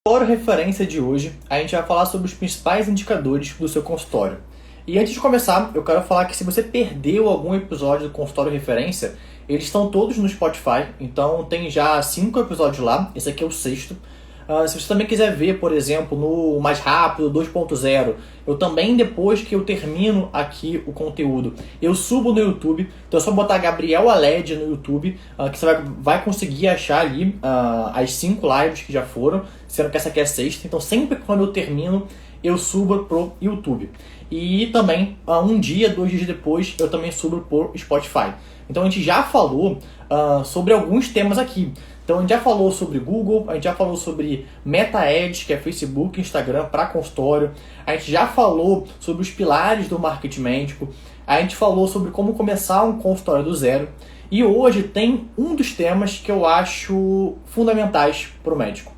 Consultório referência de hoje, a gente vai falar sobre os principais indicadores do seu consultório. E antes de começar, eu quero falar que se você perdeu algum episódio do consultório referência, eles estão todos no Spotify, então tem já 5 episódios lá, esse aqui é o 6º. Se você também quiser ver, por exemplo, no mais rápido, 2.0, eu também, depois que eu termino aqui o conteúdo, eu subo no YouTube. Então é só botar Gabriel Aled no YouTube, que você vai conseguir achar ali as 5 lives que já foram, sendo que essa aqui é a 6ª. Então sempre quando eu termino, eu subo pro YouTube. E também, um dia, 2 dias depois, eu também subo pro Spotify. Então a gente já falou sobre alguns temas aqui. Então a gente já falou sobre Google, a gente já falou sobre Meta Ads, que é Facebook, Instagram para consultório. A gente já falou sobre os pilares do marketing médico. A gente falou sobre como começar um consultório do zero. E hoje tem um dos temas que eu acho fundamentais para o médico.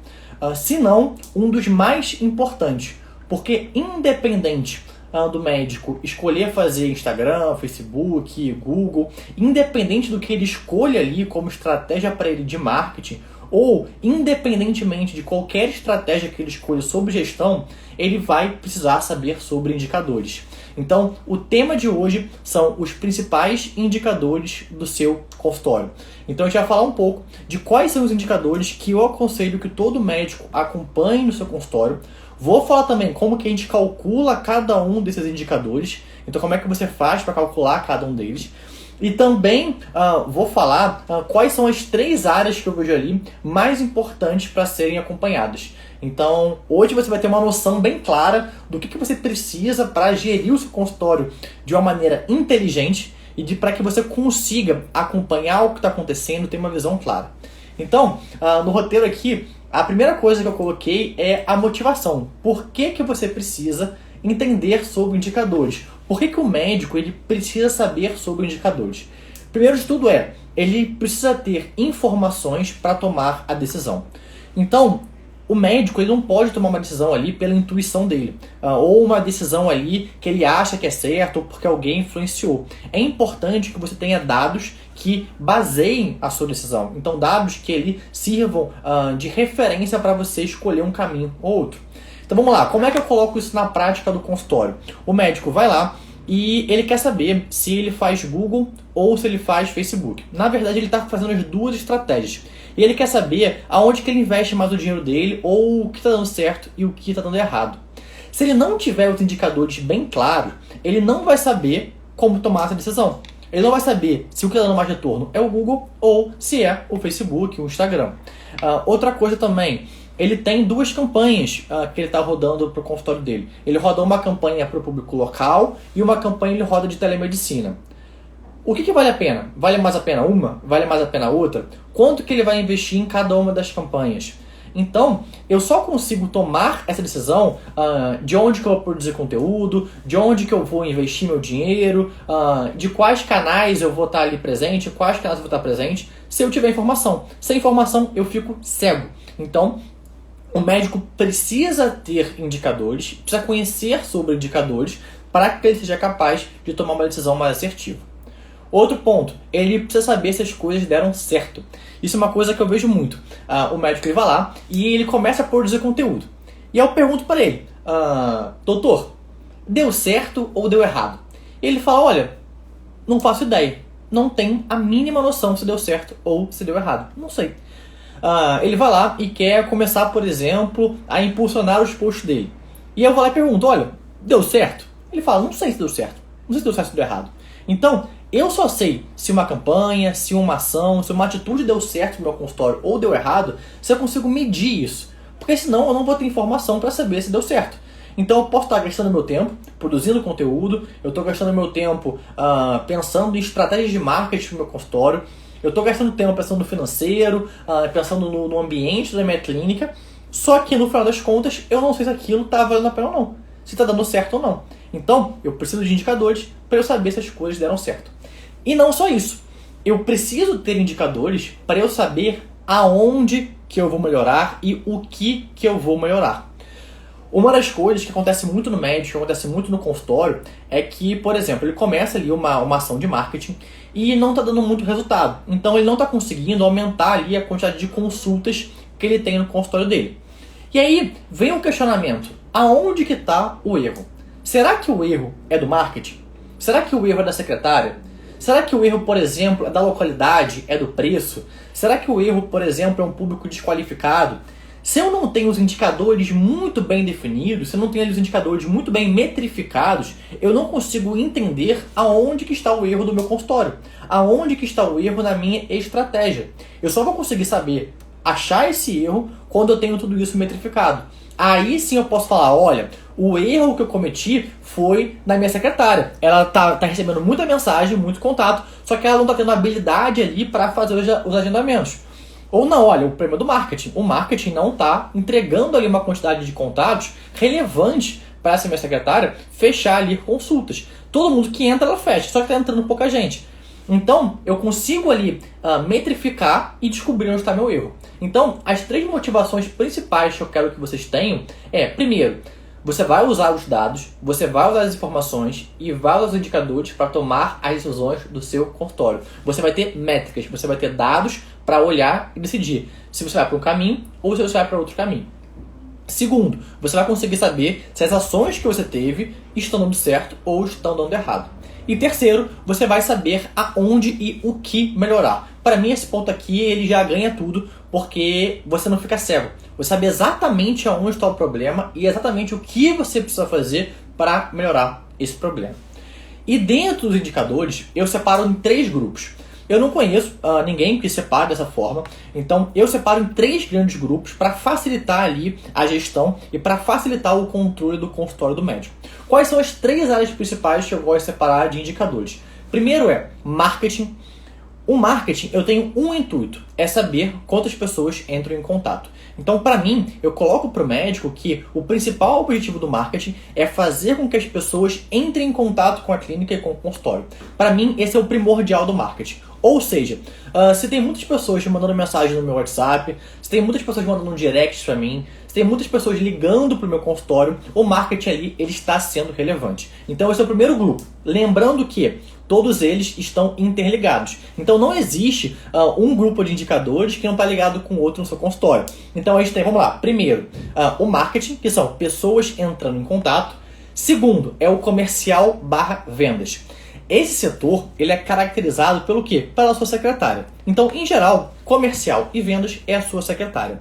Se não, um dos mais importantes. Porque independente do médico escolher fazer Instagram, Facebook, Google, independente do que ele escolha ali como estratégia para ele de marketing, ou independentemente de qualquer estratégia que ele escolha sobre gestão, ele vai precisar saber sobre indicadores. Então, o tema de hoje são os principais indicadores do seu consultório. Então, a gente vai falar um pouco de quais são os indicadores que eu aconselho que todo médico acompanhe no seu consultório. Vou falar também como que a gente calcula cada um desses indicadores. Então, como é que você faz para calcular cada um deles. E também vou falar quais são as 3 áreas que eu vejo ali mais importantes para serem acompanhadas. Então, hoje você vai ter uma noção bem clara do que você precisa para gerir o seu consultório de uma maneira inteligente e para que você consiga acompanhar o que está acontecendo e ter uma visão clara. Então, no roteiro aqui, a primeira coisa que eu coloquei é a motivação. Por que você precisa entender sobre indicadores? Por que o médico ele precisa saber sobre indicadores? Primeiro de tudo ele precisa ter informações para tomar a decisão. Então, o médico ele não pode tomar uma decisão ali pela intuição dele, ou uma decisão ali que ele acha que é certo ou porque alguém influenciou. É importante que você tenha dados que baseiem a sua decisão. Então, dados que ele sirvam de referência para você escolher um caminho ou outro. Então, vamos lá. Como é que eu coloco isso na prática do consultório? O médico vai lá e ele quer saber se ele faz Google ou se ele faz Facebook. Na verdade, ele está fazendo as 2 estratégias. E ele quer saber aonde que ele investe mais o dinheiro dele ou o que está dando certo e o que está dando errado. Se ele não tiver os indicadores bem claros, ele não vai saber como tomar essa decisão. Ele não vai saber se o que está dando mais retorno é o Google ou se é o Facebook, o Instagram. Outra coisa também, ele tem 2 campanhas que ele está rodando para o consultório dele. Ele roda uma campanha para o público local e uma campanha ele roda de telemedicina. O que vale a pena? Vale mais a pena uma? Vale mais a pena outra? Quanto que ele vai investir em cada uma das campanhas? Então, eu só consigo tomar essa decisão de onde que eu vou produzir conteúdo, de onde que eu vou investir meu dinheiro, de quais canais eu vou estar ali presente, quais canais eu vou estar presente, se eu tiver informação. Sem informação, eu fico cego. Então, o médico precisa ter indicadores, precisa conhecer sobre indicadores para que ele seja capaz de tomar uma decisão mais assertiva. Outro ponto, ele precisa saber se as coisas deram certo. Isso é uma coisa que eu vejo muito. O médico ele vai lá e ele começa a produzir conteúdo. E eu pergunto para ele, doutor, deu certo ou deu errado? Ele fala, olha, não faço ideia. Não tenho a mínima noção se deu certo ou se deu errado. Não sei. Ele vai lá e quer começar, por exemplo, a impulsionar os posts dele. E eu vou lá e pergunto, olha, deu certo? Ele fala, não sei se deu certo. Não sei se deu certo ou se deu errado. Então, eu só sei se uma campanha, se uma ação, se uma atitude deu certo no meu consultório ou deu errado, se eu consigo medir isso. Porque senão eu não vou ter informação para saber se deu certo. Então eu posso estar gastando meu tempo produzindo conteúdo, eu estou gastando meu tempo pensando em estratégias de marketing para o meu consultório, eu estou gastando tempo pensando no financeiro, pensando no ambiente da minha clínica, só que no final das contas eu não sei se aquilo está valendo a pena ou não, se está dando certo ou não. Então eu preciso de indicadores para eu saber se as coisas deram certo. E não só isso, eu preciso ter indicadores para eu saber aonde que eu vou melhorar e o que eu vou melhorar. Uma das coisas que acontece muito no médico, que acontece muito no consultório, é que, por exemplo, ele começa ali uma ação de marketing e não está dando muito resultado. Então ele não está conseguindo aumentar ali a quantidade de consultas que ele tem no consultório dele. E aí vem um questionamento, aonde que está o erro? Será que o erro é do marketing? Será que o erro é da secretária? Será que o erro, por exemplo, é da localidade, é do preço? Será que o erro, por exemplo, é um público desqualificado? Se eu não tenho os indicadores muito bem definidos, se eu não tenho os indicadores muito bem metrificados, eu não consigo entender aonde que está o erro do meu consultório, aonde que está o erro na minha estratégia. Eu só vou conseguir saber achar esse erro quando eu tenho tudo isso metrificado. Aí sim eu posso falar, olha, o erro que eu cometi foi na minha secretária. Ela tá recebendo muita mensagem, muito contato, só que ela não tá tendo habilidade ali para fazer os agendamentos. Ou não, olha, o problema do marketing. O marketing não está entregando ali uma quantidade de contatos relevante para essa minha secretária fechar ali consultas. Todo mundo que entra, ela fecha, só que está entrando pouca gente. Então, eu consigo ali metrificar e descobrir onde está meu erro. Então, as 3 motivações principais que eu quero que vocês tenham é, primeiro, você vai usar os dados, você vai usar as informações e vai usar os indicadores para tomar as decisões do seu consultório. Você vai ter métricas, você vai ter dados para olhar e decidir se você vai para um caminho ou se você vai para outro caminho. Segundo, você vai conseguir saber se as ações que você teve estão dando certo ou estão dando errado. E terceiro, você vai saber aonde e o que melhorar. Para mim, esse ponto aqui, ele já ganha tudo, porque você não fica cego. Você sabe exatamente aonde está o problema e exatamente o que você precisa fazer para melhorar esse problema. E dentro dos indicadores, eu separo em 3 grupos. Eu não conheço ninguém que separe dessa forma, então eu separo em 3 grandes grupos para facilitar ali a gestão e para facilitar o controle do consultório do médico. Quais são as 3 áreas principais que eu gosto de separar de indicadores? Primeiro é marketing. O marketing, eu tenho um intuito, é saber quantas pessoas entram em contato. Então, para mim, eu coloco para o médico que o principal objetivo do marketing é fazer com que as pessoas entrem em contato com a clínica e com o consultório. Para mim, esse é o primordial do marketing. Ou seja, se tem muitas pessoas me mandando mensagem no meu WhatsApp, se tem muitas pessoas mandando um direct para mim, se tem muitas pessoas ligando para o meu consultório, o marketing ali ele está sendo relevante. Então, esse é o primeiro grupo. Lembrando que todos eles estão interligados. Então não existe um grupo de indicadores que não está ligado com o outro no seu consultório. Então a gente tem, vamos lá, primeiro, o marketing, que são pessoas entrando em contato. Segundo, é o comercial / vendas. Esse setor ele é caracterizado pelo quê? Pela sua secretária. Então, em geral, comercial e vendas é a sua secretária.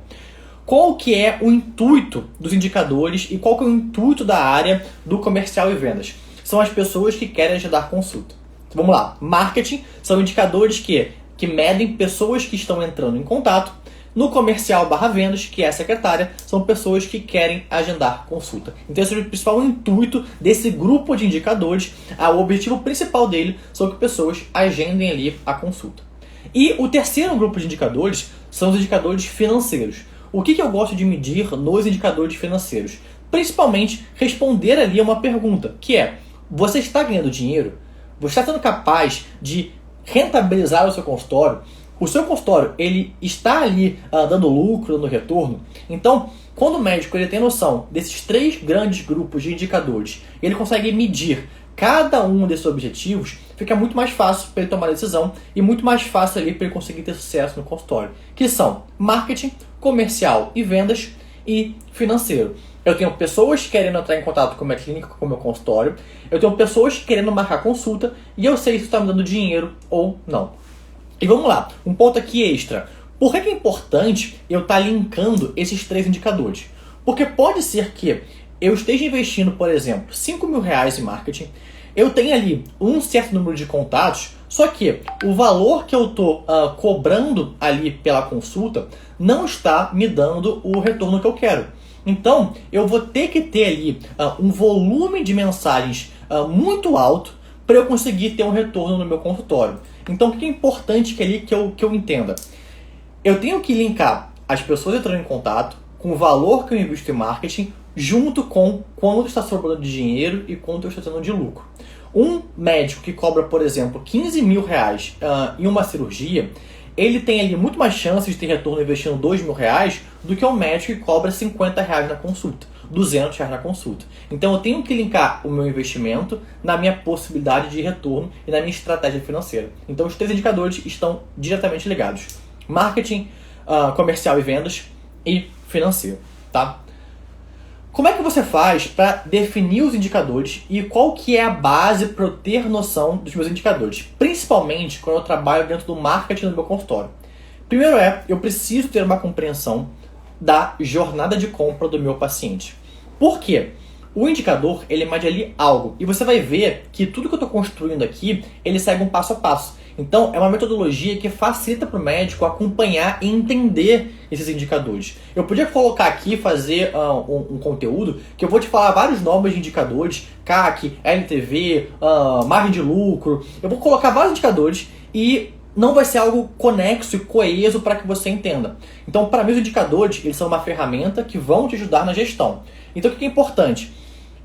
Qual que é o intuito dos indicadores e qual que é o intuito da área do comercial e vendas? São as pessoas que querem agendar consulta. Vamos lá, marketing são indicadores que medem pessoas que estão entrando em contato. No comercial / vendas, que é a secretária, são pessoas que querem agendar consulta. Então esse é o principal intuito desse grupo de indicadores. O objetivo principal dele são que pessoas agendem ali a consulta. E o terceiro grupo de indicadores são os indicadores financeiros. O que eu gosto de medir nos indicadores financeiros? Principalmente responder ali a uma pergunta, que é, você está ganhando dinheiro? Você está sendo capaz de rentabilizar o seu consultório? O seu consultório, ele está ali dando lucro, dando retorno? Então, quando o médico ele tem noção desses 3 grandes grupos de indicadores, ele consegue medir cada um desses objetivos, fica muito mais fácil para ele tomar a decisão e muito mais fácil ali para ele conseguir ter sucesso no consultório, que são marketing, comercial e vendas e financeiro. Eu tenho pessoas querendo entrar em contato com a minha clínica, com o meu consultório. Eu tenho pessoas querendo marcar consulta e eu sei se está me dando dinheiro ou não. E vamos lá, um ponto aqui extra. Por que é importante eu estar linkando esses 3 indicadores? Porque pode ser que eu esteja investindo, por exemplo, R$5.000 em marketing, eu tenho ali um certo número de contatos, só que o valor que eu estou cobrando ali pela consulta não está me dando o retorno que eu quero. Então, eu vou ter que ter ali um volume de mensagens muito alto para eu conseguir ter um retorno no meu consultório. Então, o que é importante que eu entenda? Eu tenho que linkar as pessoas entrando em contato com o valor que eu invisto em marketing junto com quanto está sobrando de dinheiro e quanto eu estou tendo de lucro. Um médico que cobra, por exemplo, R$15.000 em uma cirurgia, ele tem ali muito mais chances de ter retorno investindo R$2.000 do que um médico que cobra R$50 na consulta, R$200 na consulta. Então eu tenho que linkar o meu investimento na minha possibilidade de retorno e na minha estratégia financeira. Então os 3 indicadores estão diretamente ligados. Marketing, comercial e vendas e financeiro. Tá? Como é que você faz para definir os indicadores e qual que é a base para eu ter noção dos meus indicadores? Principalmente quando eu trabalho dentro do marketing do meu consultório. Primeiro eu preciso ter uma compreensão da jornada de compra do meu paciente. Por quê? O indicador, ele mede ali algo. E você vai ver que tudo que eu estou construindo aqui, ele segue um passo a passo. Então, é uma metodologia que facilita para o médico acompanhar e entender esses indicadores. Eu podia colocar aqui, fazer um conteúdo que eu vou te falar vários nomes de indicadores, CAC, LTV, margem de lucro. Eu vou colocar vários indicadores e não vai ser algo conexo e coeso para que você entenda. Então, para mim, os indicadores, eles são uma ferramenta que vão te ajudar na gestão. Então, o que é importante?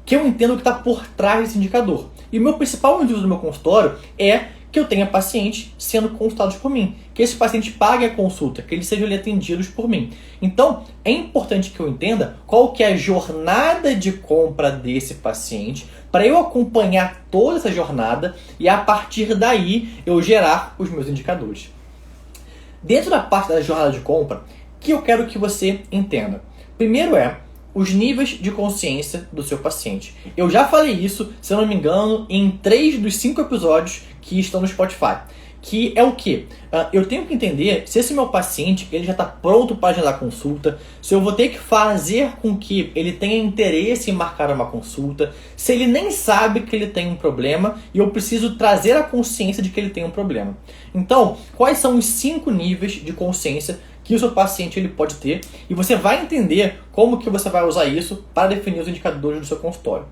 Que eu entenda o que está por trás desse indicador. E o meu principal objetivo do meu consultório é que eu tenha pacientes sendo consultados por mim. Que esse paciente pague a consulta, que eles sejam ali atendidos por mim. Então, é importante que eu entenda qual que é a jornada de compra desse paciente, para eu acompanhar toda essa jornada e a partir daí eu gerar os meus indicadores. Dentro da parte da jornada de compra, que eu quero que você entenda. Primeiro os níveis de consciência do seu paciente. Eu já falei isso, se eu não me engano, em 3 dos 5 episódios que estão no Spotify. Que é o quê? Eu tenho que entender se esse meu paciente ele já está pronto para agendar consulta, se eu vou ter que fazer com que ele tenha interesse em marcar uma consulta, se ele nem sabe que ele tem um problema e eu preciso trazer a consciência de que ele tem um problema. Então, quais são os 5 níveis de consciência que o seu paciente ele pode ter e você vai entender como que você vai usar isso para definir os indicadores do seu consultório.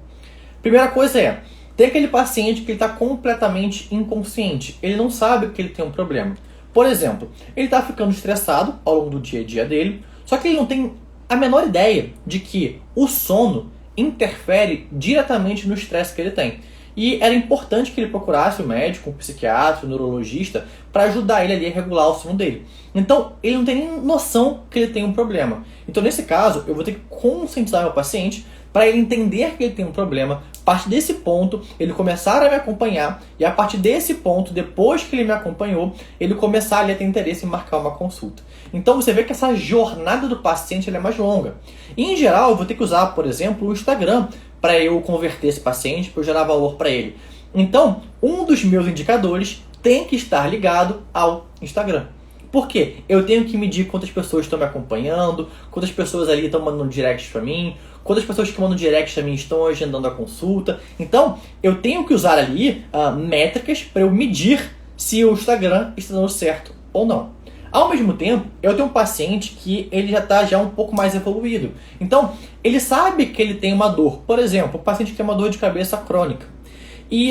Primeira coisa tem aquele paciente que está completamente inconsciente, ele não sabe que ele tem um problema. Por exemplo, ele está ficando estressado ao longo do dia a dia dele, só que ele não tem a menor ideia de que o sono interfere diretamente no estresse que ele tem. E era importante que ele procurasse um médico, um psiquiatra, um neurologista, para ajudar ele ali a regular o sono dele. Então, ele não tem nem noção que ele tem um problema. Então, nesse caso, eu vou ter que conscientizar meu paciente para ele entender que ele tem um problema. A partir desse ponto, ele começar a me acompanhar. E a partir desse ponto, depois que ele me acompanhou, ele começar ali a ter interesse em marcar uma consulta. Então, você vê que essa jornada do paciente ela é mais longa. E, em geral, eu vou ter que usar, por exemplo, o Instagram para eu converter esse paciente, para eu gerar valor para ele. Então, um dos meus indicadores tem que estar ligado ao Instagram. Por quê? Eu tenho que medir quantas pessoas estão me acompanhando, quantas pessoas ali estão mandando direct para mim, quantas pessoas que mandam direct para mim estão agendando a consulta. Então, eu tenho que usar ali métricas para eu medir se o Instagram está dando certo ou não. Ao mesmo tempo, eu tenho um paciente que ele já está um pouco mais evoluído. Então, ele sabe que ele tem uma dor. Por exemplo, o paciente que tem uma dor de cabeça crônica.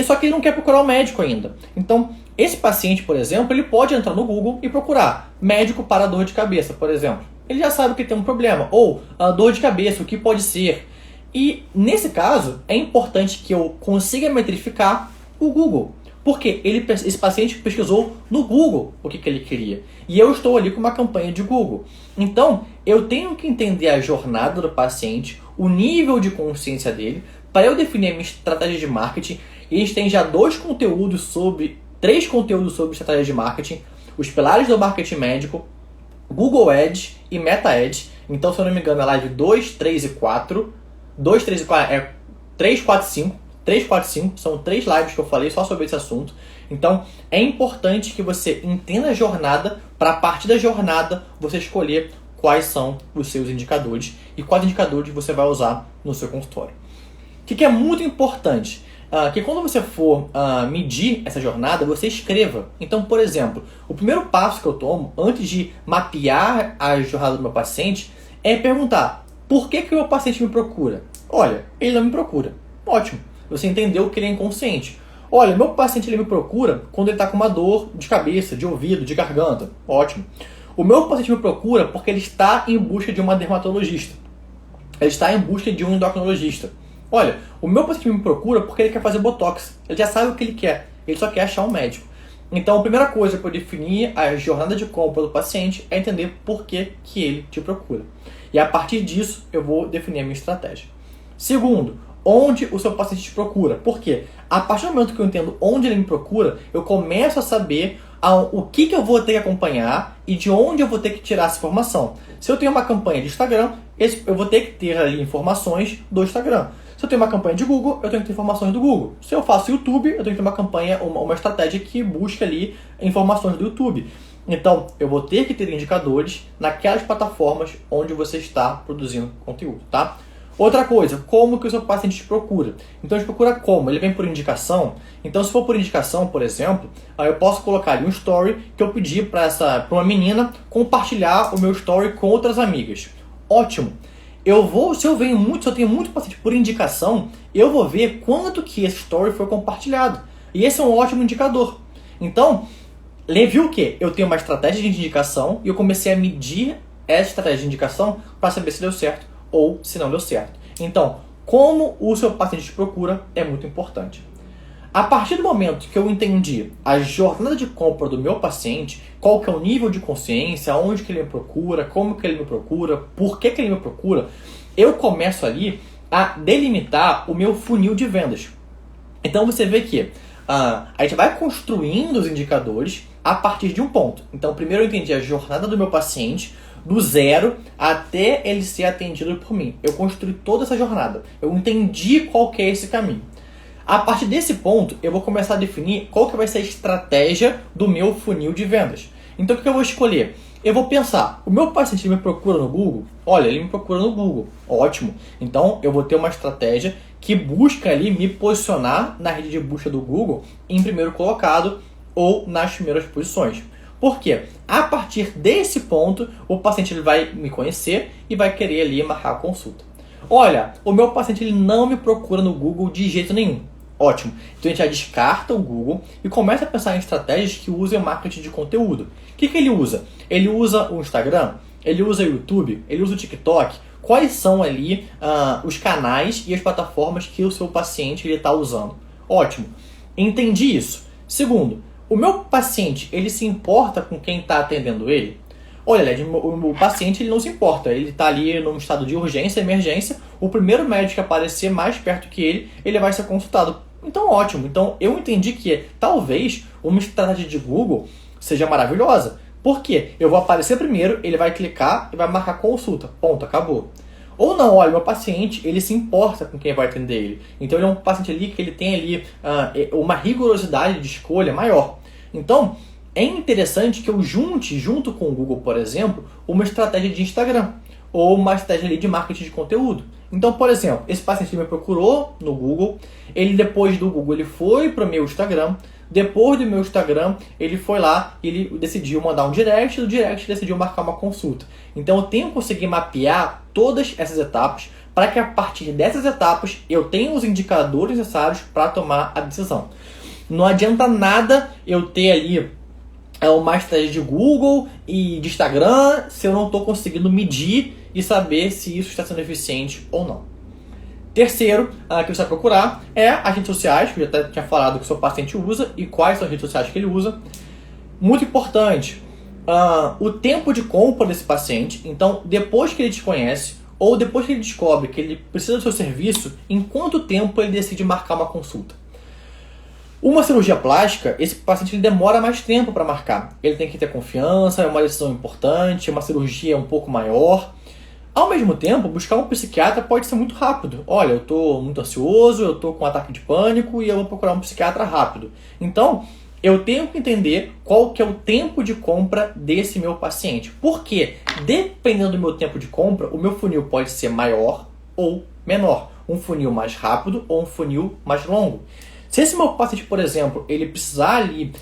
Só que ele não quer procurar um médico ainda. Então, esse paciente, por exemplo, ele pode entrar no Google e procurar médico para dor de cabeça, por exemplo. Ele já sabe que tem um problema. Ou dor de cabeça, o que pode ser. E, nesse caso, é importante que eu consiga metrificar o Google. Porque esse paciente pesquisou no Google o que ele queria. E eu estou ali com uma campanha de Google. Então, eu tenho que entender a jornada do paciente, o nível de consciência dele, para eu definir a minha estratégia de marketing. E a gente tem já 3 conteúdos sobre estratégia de marketing, os pilares do marketing médico, Google Ads e Meta Ads. Então, se eu não me engano, é live 2, 3 e 4. 2, 3 e 4 é 3, 4 e 5. 3, 4, 5, são 3 lives que eu falei só sobre esse assunto. Então, é importante que você entenda a jornada, para a partir da jornada você escolher quais são os seus indicadores e quais indicadores você vai usar no seu consultório. O que é muito importante? Que quando você for medir essa jornada, você escreva. Então, por exemplo, o primeiro passo que eu tomo, antes de mapear a jornada do meu paciente, é perguntar: por que o meu paciente me procura? Olha, ele não me procura. Ótimo. Você entendeu que ele é inconsciente. Olha, meu paciente ele me procura quando ele está com uma dor de cabeça, de ouvido, de garganta. Ótimo. O meu paciente me procura porque ele está em busca de uma dermatologista. Ele está em busca de um endocrinologista. Olha, o meu paciente me procura porque ele quer fazer botox. Ele já sabe o que ele quer. Ele só quer achar um médico. Então, a primeira coisa para eu definir a jornada de compra do paciente é entender por que ele te procura. E a partir disso, eu vou definir a minha estratégia. Segundo, onde o seu paciente te procura. Por quê? A partir do momento que eu entendo onde ele me procura, eu começo a saber o que eu vou ter que acompanhar e de onde eu vou ter que tirar essa informação. Se eu tenho uma campanha de Instagram, eu vou ter que ter ali informações do Instagram. Se eu tenho uma campanha de Google, eu tenho que ter informações do Google. Se eu faço YouTube, eu tenho que ter uma campanha, uma estratégia que busque ali informações do YouTube. Então, eu vou ter que ter indicadores naquelas plataformas onde você está produzindo conteúdo, tá? Outra coisa, como que o seu paciente te procura? Então, ele procura como? Ele vem por indicação? Então, se for por indicação, por exemplo, eu posso colocar ali um story que eu pedi para uma menina compartilhar o meu story com outras amigas. Ótimo! Se eu tenho muito paciente por indicação, eu vou ver quanto que esse story foi compartilhado. E esse é um ótimo indicador. Então, viu o quê? Eu tenho uma estratégia de indicação e eu comecei a medir essa estratégia de indicação para saber se deu certo ou se não deu certo. Então, como o seu paciente te procura é muito importante. A partir do momento que eu entendi a jornada de compra do meu paciente, qual que é o nível de consciência, onde que ele me procura, como que ele me procura, por que ele me procura, eu começo ali a delimitar o meu funil de vendas. Então você vê que a gente vai construindo os indicadores a partir de um ponto. Então primeiro eu entendi a jornada do meu paciente, do zero até ele ser atendido por mim. Eu construí toda essa jornada. Eu entendi qual que é esse caminho. A partir desse ponto, eu vou começar a definir qual que vai ser a estratégia do meu funil de vendas. Então, o que eu vou escolher? Eu vou pensar, o meu paciente me procura no Google? Olha, ele me procura no Google. Ótimo. Então, eu vou ter uma estratégia que busca ali me posicionar na rede de busca do Google em primeiro colocado ou nas primeiras posições. Por quê? A partir desse ponto, o paciente ele vai me conhecer e vai querer ali marcar a consulta. Olha, o meu paciente ele não me procura no Google de jeito nenhum. Ótimo. Então a gente já descarta o Google e começa a pensar em estratégias que usem marketing de conteúdo. O que ele usa? Ele usa o Instagram? Ele usa o YouTube? Ele usa o TikTok? Quais são ali os canais e as plataformas que o seu paciente está usando? Ótimo. Entendi isso. Segundo, o meu paciente ele se importa com quem está atendendo ele? Olha, Led, o paciente ele não se importa, ele está ali num estado de urgência, emergência, o primeiro médico que aparecer mais perto que ele vai ser consultado. Então, ótimo. Então, eu entendi que talvez uma estratégia de Google seja maravilhosa. Por quê? Eu vou aparecer primeiro, ele vai clicar e vai marcar consulta. Ponto, acabou. Ou não, olha, meu paciente, ele se importa com quem vai atender ele. Então, ele é um paciente ali que ele tem ali uma rigorosidade de escolha maior. Então, é interessante que eu junto com o Google, por exemplo, uma estratégia de Instagram ou uma estratégia ali de marketing de conteúdo. Então, por exemplo, esse paciente me procurou no Google, ele depois do Google ele foi para o meu Instagram, depois do meu Instagram ele foi lá e ele decidiu mandar um direct, do direct decidiu marcar uma consulta. Então eu tenho que conseguir mapear todas essas etapas para que a partir dessas etapas eu tenha os indicadores necessários para tomar a decisão. Não adianta nada eu ter ali uma estratégia de Google e de Instagram se eu não estou conseguindo medir e saber se isso está sendo eficiente ou não. Terceiro, que você vai procurar é as redes sociais, que eu já tinha falado que o seu paciente usa e quais são as redes sociais que ele usa. Muito importante, o tempo de compra desse paciente. Então, depois que ele te conhece ou depois que ele descobre que ele precisa do seu serviço, em quanto tempo ele decide marcar uma consulta. Uma cirurgia plástica, esse paciente ele demora mais tempo para marcar. Ele tem que ter confiança, é uma decisão importante, é uma cirurgia um pouco maior. Ao mesmo tempo, buscar um psiquiatra pode ser muito rápido. Olha, eu estou muito ansioso, eu estou com um ataque de pânico e eu vou procurar um psiquiatra rápido. Então, eu tenho que entender qual que é o tempo de compra desse meu paciente. Porque, dependendo do meu tempo de compra, o meu funil pode ser maior ou menor. Um funil mais rápido ou um funil mais longo. Se esse meu paciente, por exemplo, ele precisar ali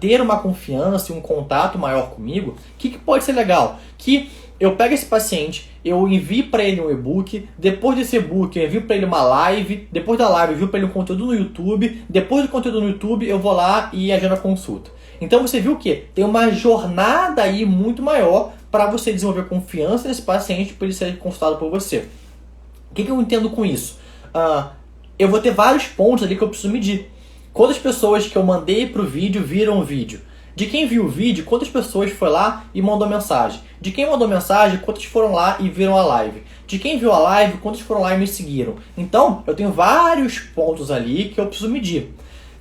ter uma confiança e um contato maior comigo, o que pode ser legal? Que eu pego esse paciente, eu envio para ele um e-book, depois desse e-book eu envio para ele uma live, depois da live eu envio para ele um conteúdo no YouTube, depois do conteúdo no YouTube eu vou lá e agendo a consulta. Então você viu que tem uma jornada aí muito maior para você desenvolver confiança nesse paciente para ele ser consultado por você. O que eu entendo com isso? Eu vou ter vários pontos ali que eu preciso medir. Quantas pessoas que eu mandei para o vídeo viram o vídeo? De quem viu o vídeo, quantas pessoas foi lá e mandou mensagem? De quem mandou mensagem, quantas foram lá e viram a live? De quem viu a live, quantas foram lá e me seguiram? Então, eu tenho vários pontos ali que eu preciso medir.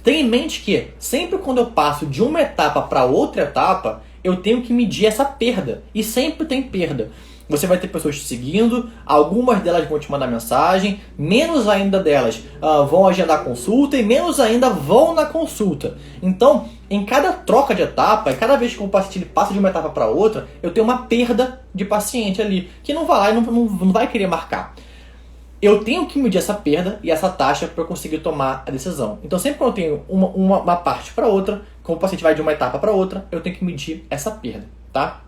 Tenha em mente que sempre quando eu passo de uma etapa para outra etapa, eu tenho que medir essa perda. E sempre tem perda. você vai ter pessoas te seguindo, algumas delas vão te mandar mensagem, menos ainda delas vão agendar consulta e menos ainda vão na consulta. Então, em cada troca de etapa, cada vez que o paciente ele passa de uma etapa para outra, eu tenho uma perda de paciente ali, que não vai lá e não vai querer marcar. Eu tenho que medir essa perda e essa taxa para eu conseguir tomar a decisão. Então, sempre que eu tenho uma parte para outra, como o paciente vai de uma etapa para outra, eu tenho que medir essa perda, tá?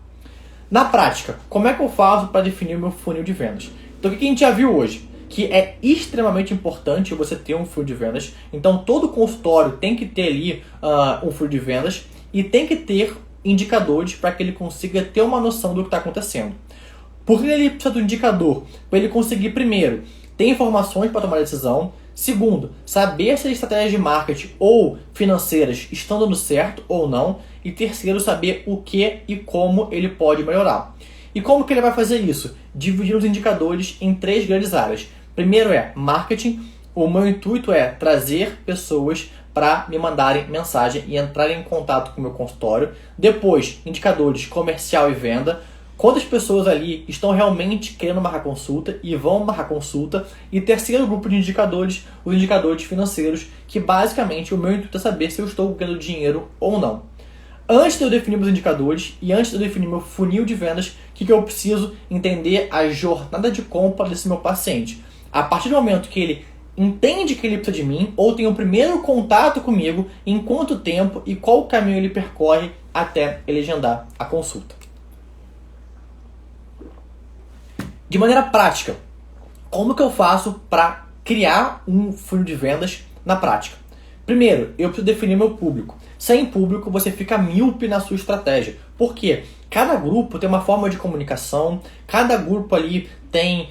Na prática, como é que eu faço para definir o meu funil de vendas? Então, o que a gente já viu hoje? Que é extremamente importante você ter um funil de vendas. Então, todo consultório tem que ter ali um funil de vendas e tem que ter indicadores para que ele consiga ter uma noção do que está acontecendo. Por que ele precisa do indicador? Para ele conseguir, primeiro, ter informações para tomar decisão. Segundo, saber se as estratégias de marketing ou financeiras estão dando certo ou não. E terceiro, saber o que e como ele pode melhorar. E como que ele vai fazer isso? Dividir os indicadores em 3 grandes áreas. Primeiro é marketing. O meu intuito é trazer pessoas para me mandarem mensagem e entrarem em contato com o meu consultório. Depois, indicadores comercial e venda. Quantas pessoas ali estão realmente querendo marcar consulta e vão marcar consulta. E terceiro grupo de indicadores, os indicadores financeiros, que basicamente o meu intuito é saber se eu estou ganhando dinheiro ou não. Antes de eu definir meus indicadores e antes de eu definir meu funil de vendas, o que eu preciso entender a jornada de compra desse meu paciente. A partir do momento que ele entende que ele precisa de mim ou tem o primeiro contato comigo, em quanto tempo e qual caminho ele percorre até ele agendar a consulta. De maneira prática, como que eu faço para criar um funil de vendas na prática? Primeiro, eu preciso definir meu público. Sem público, você fica míope na sua estratégia. Por quê? Cada grupo tem uma forma de comunicação, cada grupo ali tem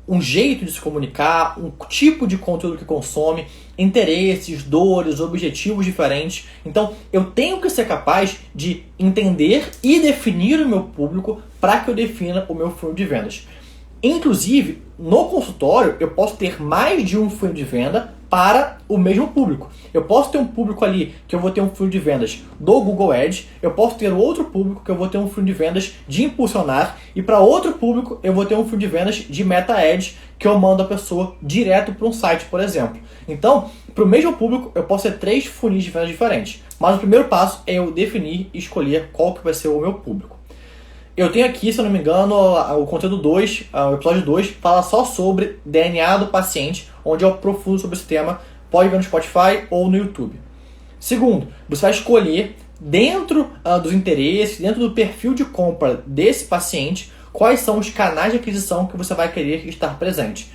um jeito de se comunicar, um tipo de conteúdo que consome, interesses, dores, objetivos diferentes. Então, eu tenho que ser capaz de entender e definir o meu público para que eu defina o meu funil de vendas. Inclusive, no consultório, eu posso ter mais de um funil de venda para o mesmo público. Eu posso ter um público ali que eu vou ter um funil de vendas do Google Ads, eu posso ter outro público que eu vou ter um funil de vendas de impulsionar e para outro público eu vou ter um funil de vendas de Meta Ads que eu mando a pessoa direto para um site, por exemplo. Então, para o mesmo público eu posso ter 3 funis de vendas diferentes, mas o primeiro passo é eu definir e escolher qual que vai ser o meu público. Eu tenho aqui, se eu não me engano, o conteúdo 2, o episódio 2, fala só sobre DNA do paciente, onde eu aprofundo sobre esse tema, pode ver no Spotify ou no YouTube. Segundo, você vai escolher, dentro dos interesses, dentro do perfil de compra desse paciente, quais são os canais de aquisição que você vai querer estar presente.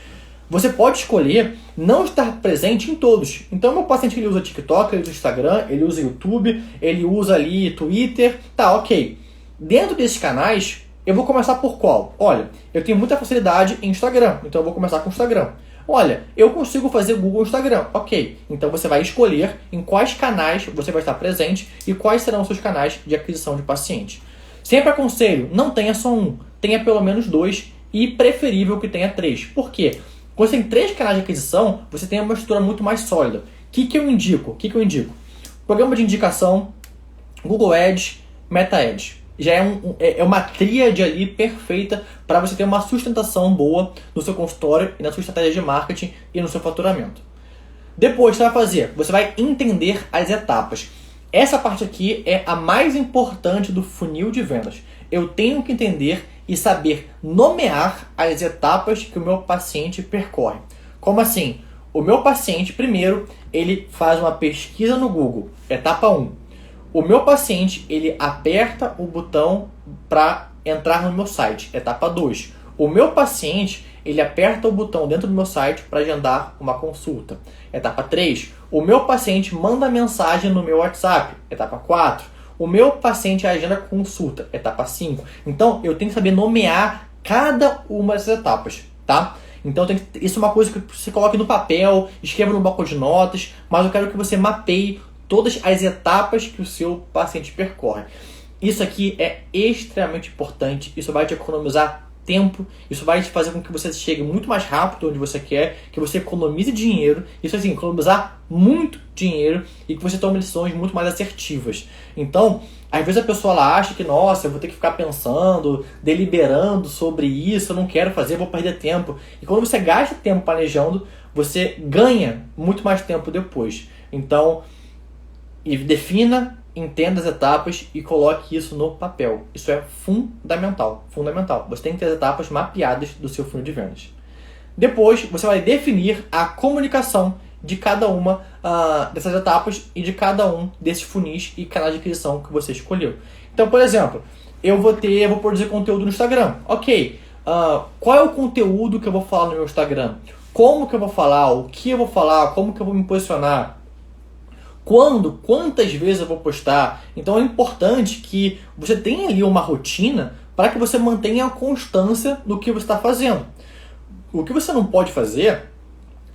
Você pode escolher não estar presente em todos. Então, meu paciente ele usa TikTok, ele usa Instagram, ele usa YouTube, ele usa ali Twitter, tá, ok. Dentro desses canais, eu vou começar por qual? Olha, eu tenho muita facilidade em Instagram, então eu vou começar com o Instagram. Olha, eu consigo fazer Google Instagram, ok. Então você vai escolher em quais canais você vai estar presente e quais serão os seus canais de aquisição de paciente. Sempre aconselho, não tenha só um, tenha pelo menos 2 e preferível que tenha 3. Por quê? Quando você tem 3 canais de aquisição, você tem uma estrutura muito mais sólida. O que eu indico? Programa de indicação, Google Ads, Meta Ads. Já é uma tríade ali perfeita para você ter uma sustentação boa no seu consultório e na sua estratégia de marketing e no seu faturamento. Depois, você vai fazer? Você vai entender as etapas. Essa parte aqui é a mais importante do funil de vendas. Eu tenho que entender e saber nomear as etapas que o meu paciente percorre. Como assim? O meu paciente, primeiro, ele faz uma pesquisa no Google, etapa 1. O meu paciente, ele aperta o botão para entrar no meu site, etapa 2. O meu paciente, ele aperta o botão dentro do meu site para agendar uma consulta, etapa 3. O meu paciente manda mensagem no meu WhatsApp, etapa 4. O meu paciente agenda consulta, etapa 5. Então, eu tenho que saber nomear cada uma dessas etapas, tá? Então, isso é uma coisa que você coloque no papel, escreva no bloco de notas, mas eu quero que você mapeie todas as etapas que o seu paciente percorre. Isso aqui é extremamente importante, isso vai te economizar tempo, isso vai te fazer com que você chegue muito mais rápido onde você quer, que você economize dinheiro, isso assim, economizar muito dinheiro e que você tome decisões muito mais assertivas. Então, às vezes a pessoa ela acha que, nossa, eu vou ter que ficar pensando, deliberando sobre isso, eu não quero fazer, vou perder tempo. E quando você gasta tempo planejando, você ganha muito mais tempo depois. Então, defina, entenda as etapas e coloque isso no papel. Isso é fundamental, fundamental. Você tem que ter as etapas mapeadas do seu funil de vendas. Depois, você vai definir a comunicação de cada uma dessas etapas e de cada um desses funis e canais de aquisição que você escolheu. Então, por exemplo, eu vou produzir conteúdo no Instagram. Ok, qual é o conteúdo que eu vou falar no meu Instagram? Como que eu vou falar? O que eu vou falar? Como que eu vou me posicionar? Quantas vezes eu vou postar? Então é importante que você tenha ali uma rotina para que você mantenha a constância no que você está fazendo. O que você não pode fazer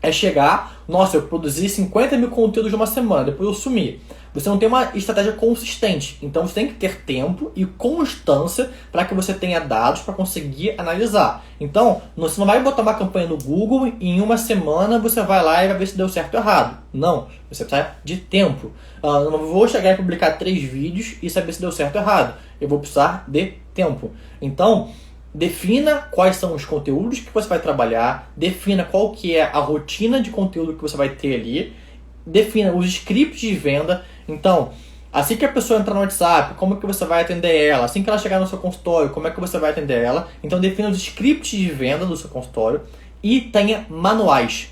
é chegar, nossa, eu produzi 50 mil conteúdos de uma semana, depois eu sumi. Você não tem uma estratégia consistente. Então você tem que ter tempo e constância para que você tenha dados para conseguir analisar. Então, você não vai botar uma campanha no Google e em uma semana você vai lá e vai ver se deu certo ou errado. Não, você precisa de tempo. Eu não vou chegar e publicar 3 vídeos e saber se deu certo ou errado. Eu vou precisar de tempo. Então, defina quais são os conteúdos que você vai trabalhar, defina qual que é a rotina de conteúdo que você vai ter ali, defina os scripts de venda. Então, assim que a pessoa entrar no WhatsApp, como que você vai atender ela? Assim que ela chegar no seu consultório, como é que você vai atender ela? Então, defina os scripts de venda do seu consultório e tenha manuais.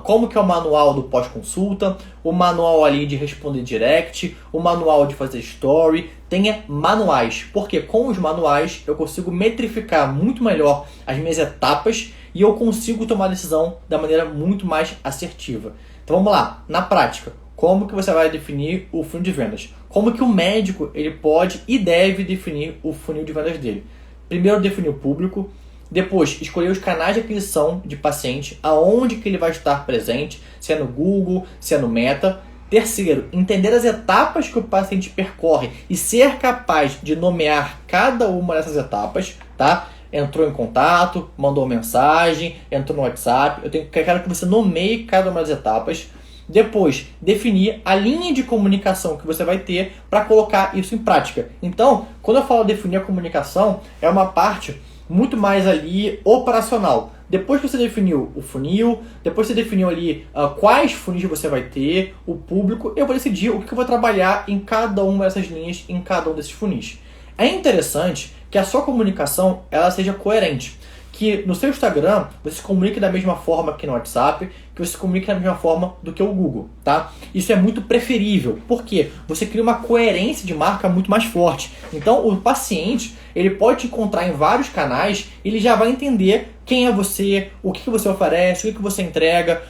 Como que é o manual do pós-consulta, o manual ali de responder direct, o manual de fazer story. Tenha manuais, porque com os manuais eu consigo metrificar muito melhor as minhas etapas e eu consigo tomar decisão da maneira muito mais assertiva. Então vamos lá, na prática, como que você vai definir o funil de vendas? Como que o médico ele pode e deve definir o funil de vendas dele? Primeiro, definir o público. Depois, escolher os canais de aquisição de paciente, aonde que ele vai estar presente, se é no Google, se é no Meta. Terceiro, entender as etapas que o paciente percorre e ser capaz de nomear cada uma dessas etapas, tá? Entrou em contato, mandou mensagem, entrou no WhatsApp. Eu quero que você nomeie cada uma das etapas. Depois, definir a linha de comunicação que você vai ter para colocar isso em prática. Então, quando eu falo definir a comunicação, é uma parte muito mais ali operacional. Depois que você definiu o funil, depois que você definiu ali quais funis você vai ter, o público, eu vou decidir o que eu vou trabalhar em cada uma dessas linhas, em cada um desses funis. É interessante que a sua comunicação ela seja coerente. Que no seu Instagram você se comunique da mesma forma que no WhatsApp, que você se comunique da mesma forma do que o Google, tá? Isso é muito preferível, porque você cria uma coerência de marca muito mais forte. Então o paciente ele pode te encontrar em vários canais, ele já vai entender quem é você, o que você oferece, o que você entrega.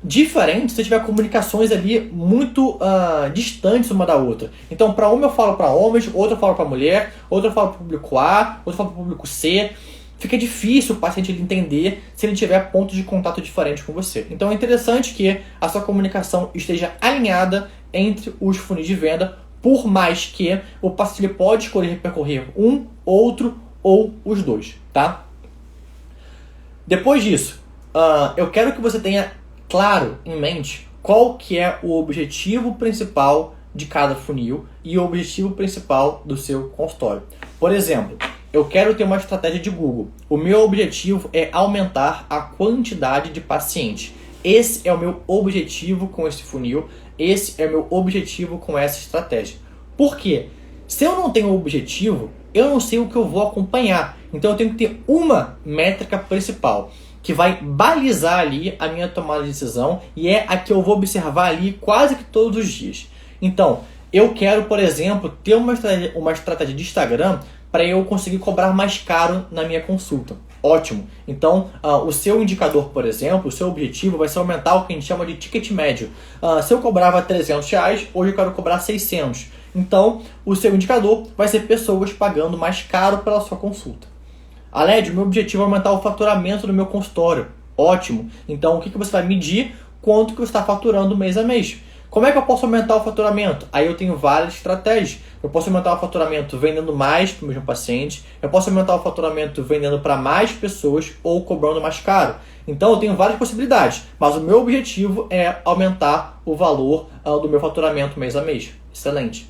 Diferente se você tiver comunicações ali muito distantes uma da outra. Então, para uma eu falo para homens, outra eu falo para mulher, outra eu falo para o público A, outra eu falo para o público C. Fica difícil o paciente entender se ele tiver pontos de contato diferentes com você. Então é interessante que a sua comunicação esteja alinhada entre os funis de venda, por mais que o paciente ele pode escolher percorrer um, outro ou os dois, tá? Depois disso, eu quero que você tenha claro em mente qual que é o objetivo principal de cada funil e o objetivo principal do seu consultório. Por exemplo, eu quero ter uma estratégia de Google. O meu objetivo é aumentar a quantidade de pacientes. Esse é o meu objetivo com esse funil. Esse é o meu objetivo com essa estratégia. Por quê? Se eu não tenho objetivo, eu não sei o que eu vou acompanhar. Então eu tenho que ter uma métrica principal que vai balizar ali a minha tomada de decisão e é a que eu vou observar ali quase que todos os dias. Então, eu quero, por exemplo, ter uma estratégia de Instagram para eu conseguir cobrar mais caro na minha consulta. Ótimo. Então, o seu indicador, por exemplo, o seu objetivo vai ser aumentar o que a gente chama de ticket médio. Se eu cobrava R$300, hoje eu quero cobrar 600. Então, o seu indicador vai ser pessoas pagando mais caro pela sua consulta. Aled, meu objetivo é aumentar o faturamento do meu consultório. Ótimo. Então, o que você vai medir? Quanto que você está faturando mês a mês. Como é que eu posso aumentar o faturamento? Aí eu tenho várias estratégias. Eu posso aumentar o faturamento vendendo mais para o mesmo paciente, eu posso aumentar o faturamento vendendo para mais pessoas ou cobrando mais caro. Então eu tenho várias possibilidades, mas o meu objetivo é aumentar o valor do meu faturamento mês a mês. Excelente.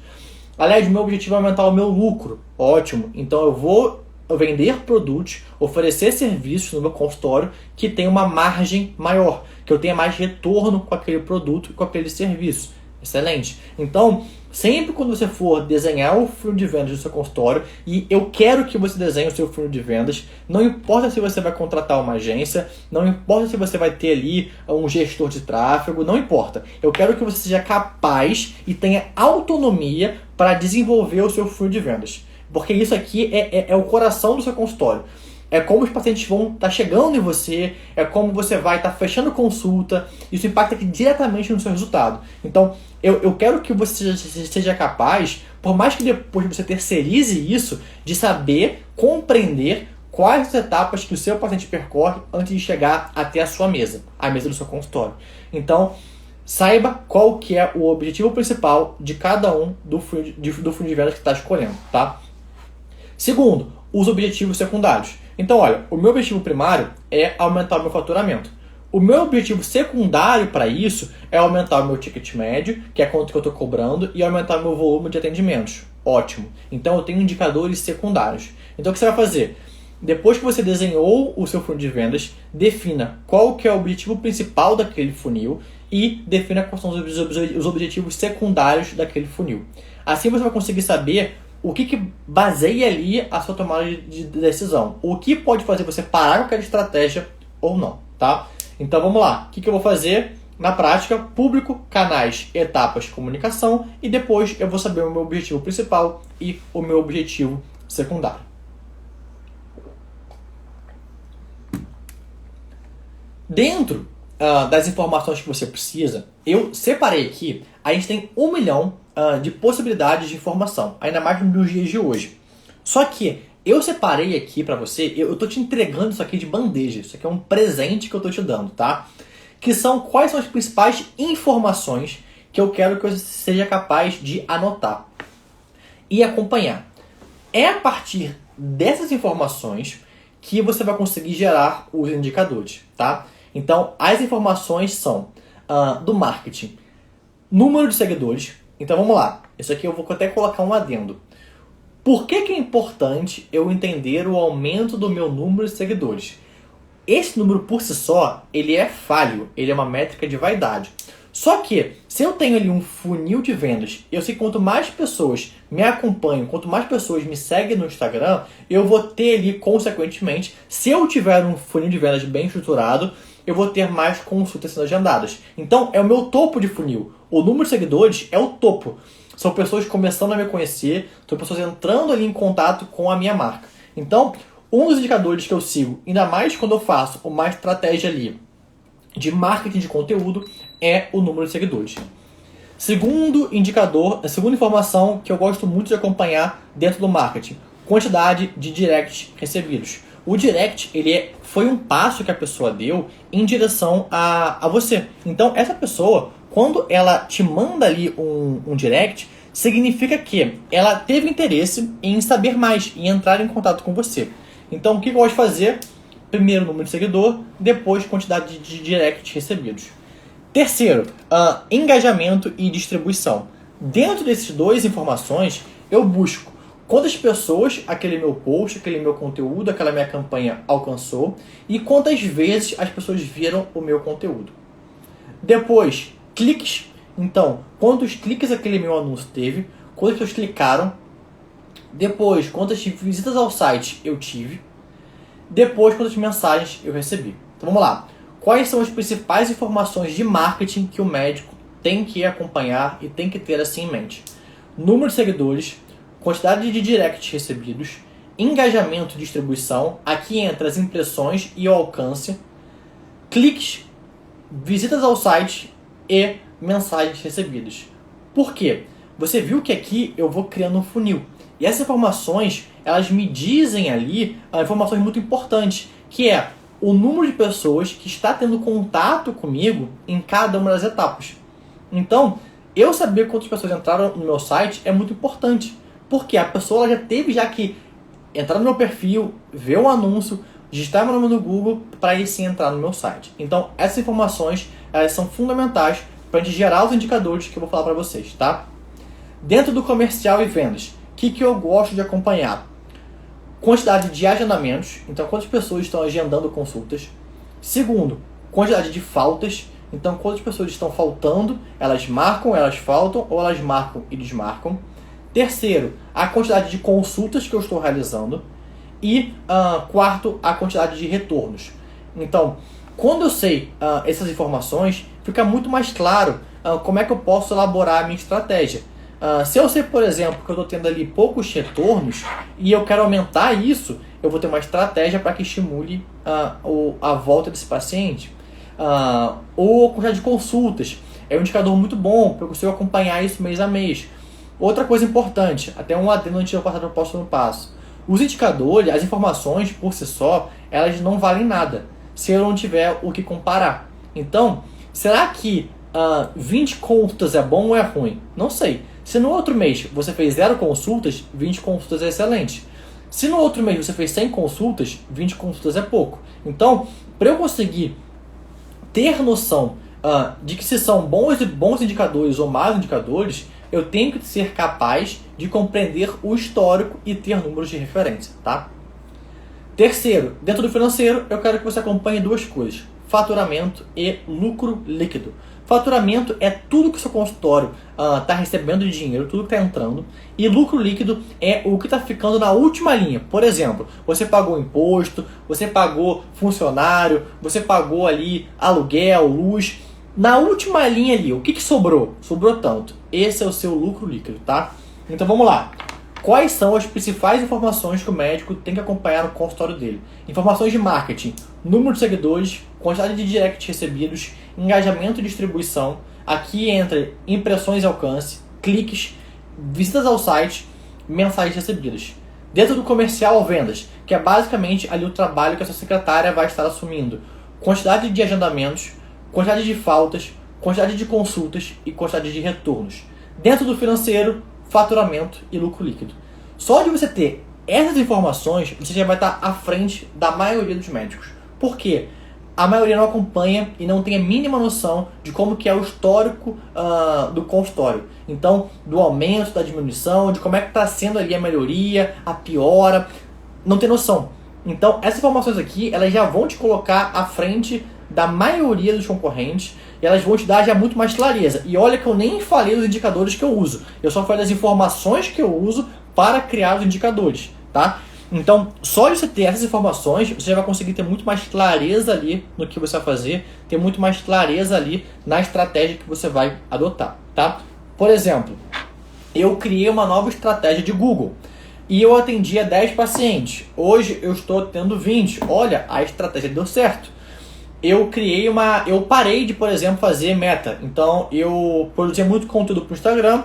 Aliás, o meu objetivo é aumentar o meu lucro. Ótimo. Então eu vou vender produtos, oferecer serviços no meu consultório que tem uma margem maior, que eu tenha mais retorno com aquele produto e com aquele serviço. Excelente. Então, sempre quando você for desenhar o funil de vendas do seu consultório, e eu quero que você desenhe o seu funil de vendas, não importa se você vai contratar uma agência, não importa se você vai ter ali um gestor de tráfego, não importa. Eu quero que você seja capaz e tenha autonomia para desenvolver o seu funil de vendas. Porque isso aqui é o coração do seu consultório. É como os pacientes vão estar chegando em você, é como você vai estar fechando consulta, isso impacta aqui diretamente no seu resultado. Então, eu quero que você seja capaz, por mais que depois você terceirize isso, de saber, compreender quais as etapas que o seu paciente percorre antes de chegar até a sua mesa, a mesa do seu consultório. Então, saiba qual que é o objetivo principal de cada um do funil de vendas que está escolhendo, tá? Segundo, os objetivos secundários. Então, olha, o meu objetivo primário é aumentar o meu faturamento. O meu objetivo secundário para isso é aumentar o meu ticket médio, que é quanto que eu estou cobrando, e aumentar o meu volume de atendimentos. Ótimo. Então, eu tenho indicadores secundários. Então, o que você vai fazer? Depois que você desenhou o seu funil de vendas, defina qual que é o objetivo principal daquele funil e defina quais são os objetivos secundários daquele funil. Assim, você vai conseguir saber o que baseia ali a sua tomada de decisão. O que pode fazer você parar com aquela estratégia ou não, tá? Então vamos lá. O que eu vou fazer? Na prática, público, canais, etapas, comunicação, e depois eu vou saber o meu objetivo principal e o meu objetivo secundário. Dentro das informações que você precisa, eu separei aqui, a gente tem 1 milhão de possibilidades de informação, ainda mais nos dias de hoje. Só que eu separei aqui para você, eu tô te entregando isso aqui de bandeja, isso aqui é um presente que eu tô te dando, tá? Que são quais são as principais informações que eu quero que você seja capaz de anotar e acompanhar. É a partir dessas informações que você vai conseguir gerar os indicadores, tá? Então, as informações são do marketing, número de seguidores. Então, vamos lá. Isso aqui eu vou até colocar um adendo. Por que é importante eu entender o aumento do meu número de seguidores? Esse número por si só, ele é falho, ele é uma métrica de vaidade. Só que, se eu tenho ali um funil de vendas, eu sei que quanto mais pessoas me acompanham, quanto mais pessoas me seguem no Instagram, eu vou ter ali, consequentemente, se eu tiver um funil de vendas bem estruturado, eu vou ter mais consultas sendo agendadas. Então, é o meu topo de funil. O número de seguidores é o topo. São pessoas começando a me conhecer, são pessoas entrando ali em contato com a minha marca. Então, um dos indicadores que eu sigo, ainda mais quando eu faço uma estratégia ali de marketing de conteúdo, é o número de seguidores. Segundo indicador, a segunda informação que eu gosto muito de acompanhar dentro do marketing, quantidade de directs recebidos. O direct, foi um passo que a pessoa deu em direção a você. Então, essa pessoa, quando ela te manda ali um direct, significa que ela teve interesse em saber mais, em entrar em contato com você. Então, o que eu gosto de fazer? Primeiro, número de seguidor, depois, quantidade de directs recebidos. Terceiro, engajamento e distribuição. Dentro desses duas informações, eu busco quantas pessoas aquele meu post, aquele meu conteúdo, aquela minha campanha alcançou e quantas vezes as pessoas viram o meu conteúdo. Depois, cliques. Então, quantos cliques aquele meu anúncio teve, quantas pessoas clicaram. Depois, quantas visitas ao site eu tive. Depois, quantas mensagens eu recebi. Então, vamos lá. Quais são as principais informações de marketing que o médico tem que acompanhar e tem que ter assim em mente? Número de seguidores, quantidade de directs recebidos, engajamento e distribuição, aqui entra as impressões e o alcance, cliques, visitas ao site e mensagens recebidas. Por quê? Você viu que aqui eu vou criando um funil. E essas informações, elas me dizem ali informações muito importantes, que é o número de pessoas que está tendo contato comigo em cada uma das etapas. Então, Eu saber quantas pessoas entraram no meu site é muito importante. Porque a pessoa ela já que entrar no meu perfil, ver o anúncio, digitar meu nome no Google para aí sim entrar no meu site. Então, essas informações elas são fundamentais para a gente gerar os indicadores que eu vou falar para vocês, tá? Dentro do comercial e vendas, o que eu gosto de acompanhar? Quantidade de agendamentos, então quantas pessoas estão agendando consultas. Segundo, quantidade de faltas, então quantas pessoas estão faltando, elas marcam, elas faltam, ou elas marcam e desmarcam. Terceiro, a quantidade de consultas que eu estou realizando. E quarto, a quantidade de retornos. Então, quando eu sei essas informações, fica muito mais claro como é que eu posso elaborar a minha estratégia. Se eu sei, por exemplo, que eu estou tendo ali poucos retornos e eu quero aumentar isso, eu vou ter uma estratégia para que estimule a volta desse paciente. Ou a quantidade de consultas. É um indicador muito bom, porque eu consigo acompanhar isso mês a mês. Outra coisa importante, até um adendo antes de eu passar para o próximo passo. Os indicadores, as informações por si só, elas não valem nada se eu não tiver o que comparar. Então, será que 20 consultas é bom ou é ruim? Não sei. Se no outro mês você fez 0 consultas, 20 consultas é excelente. Se no outro mês você fez 100 consultas, 20 consultas é pouco. Então, para eu conseguir ter noção de que se são bons indicadores ou maus indicadores, eu tenho que ser capaz de compreender o histórico e ter números de referência, tá? Terceiro, dentro do financeiro, eu quero que você acompanhe duas coisas: faturamento e lucro líquido. Faturamento é tudo que o seu consultório está recebendo de dinheiro, tudo que está entrando. E lucro líquido é o que está ficando na última linha. Por exemplo, você pagou imposto, você pagou funcionário, você pagou ali aluguel, luz. Na última linha ali, o que sobrou? Sobrou tanto. Esse é o seu lucro líquido, tá? Então vamos lá. Quais são as principais informações que o médico tem que acompanhar no consultório dele? Informações de marketing, número de seguidores, quantidade de directs recebidos, engajamento e distribuição. Aqui entra impressões e alcance, cliques, visitas ao site, mensagens recebidas. Dentro do comercial, vendas, que é basicamente ali o trabalho que a sua secretária vai estar assumindo. Quantidade de agendamentos, quantidade de faltas, quantidade de consultas e quantidade de retornos. Dentro do financeiro, faturamento e lucro líquido. Só de você ter essas informações, você já vai estar à frente da maioria dos médicos. Por quê? A maioria não acompanha e não tem a mínima noção de como que é o histórico do consultório. Então, do aumento, da diminuição, de como é que está sendo ali a melhoria, a piora. Não tem noção. Então, essas informações aqui, elas já vão te colocar à frente da maioria dos concorrentes e elas vão te dar já muito mais clareza. E olha que eu nem falei dos indicadores que eu uso. Eu só falei das informações que eu uso para criar os indicadores, tá? Então, só de você ter essas informações, você já vai conseguir ter muito mais clareza ali no que você vai fazer, ter muito mais clareza ali na estratégia que você vai adotar, tá? Por exemplo, eu criei uma nova estratégia de Google e eu atendia 10 pacientes. Hoje eu estou tendo 20. Olha, a estratégia deu certo. Eu parei de, por exemplo, fazer meta. Então, eu produzia muito conteúdo para o Instagram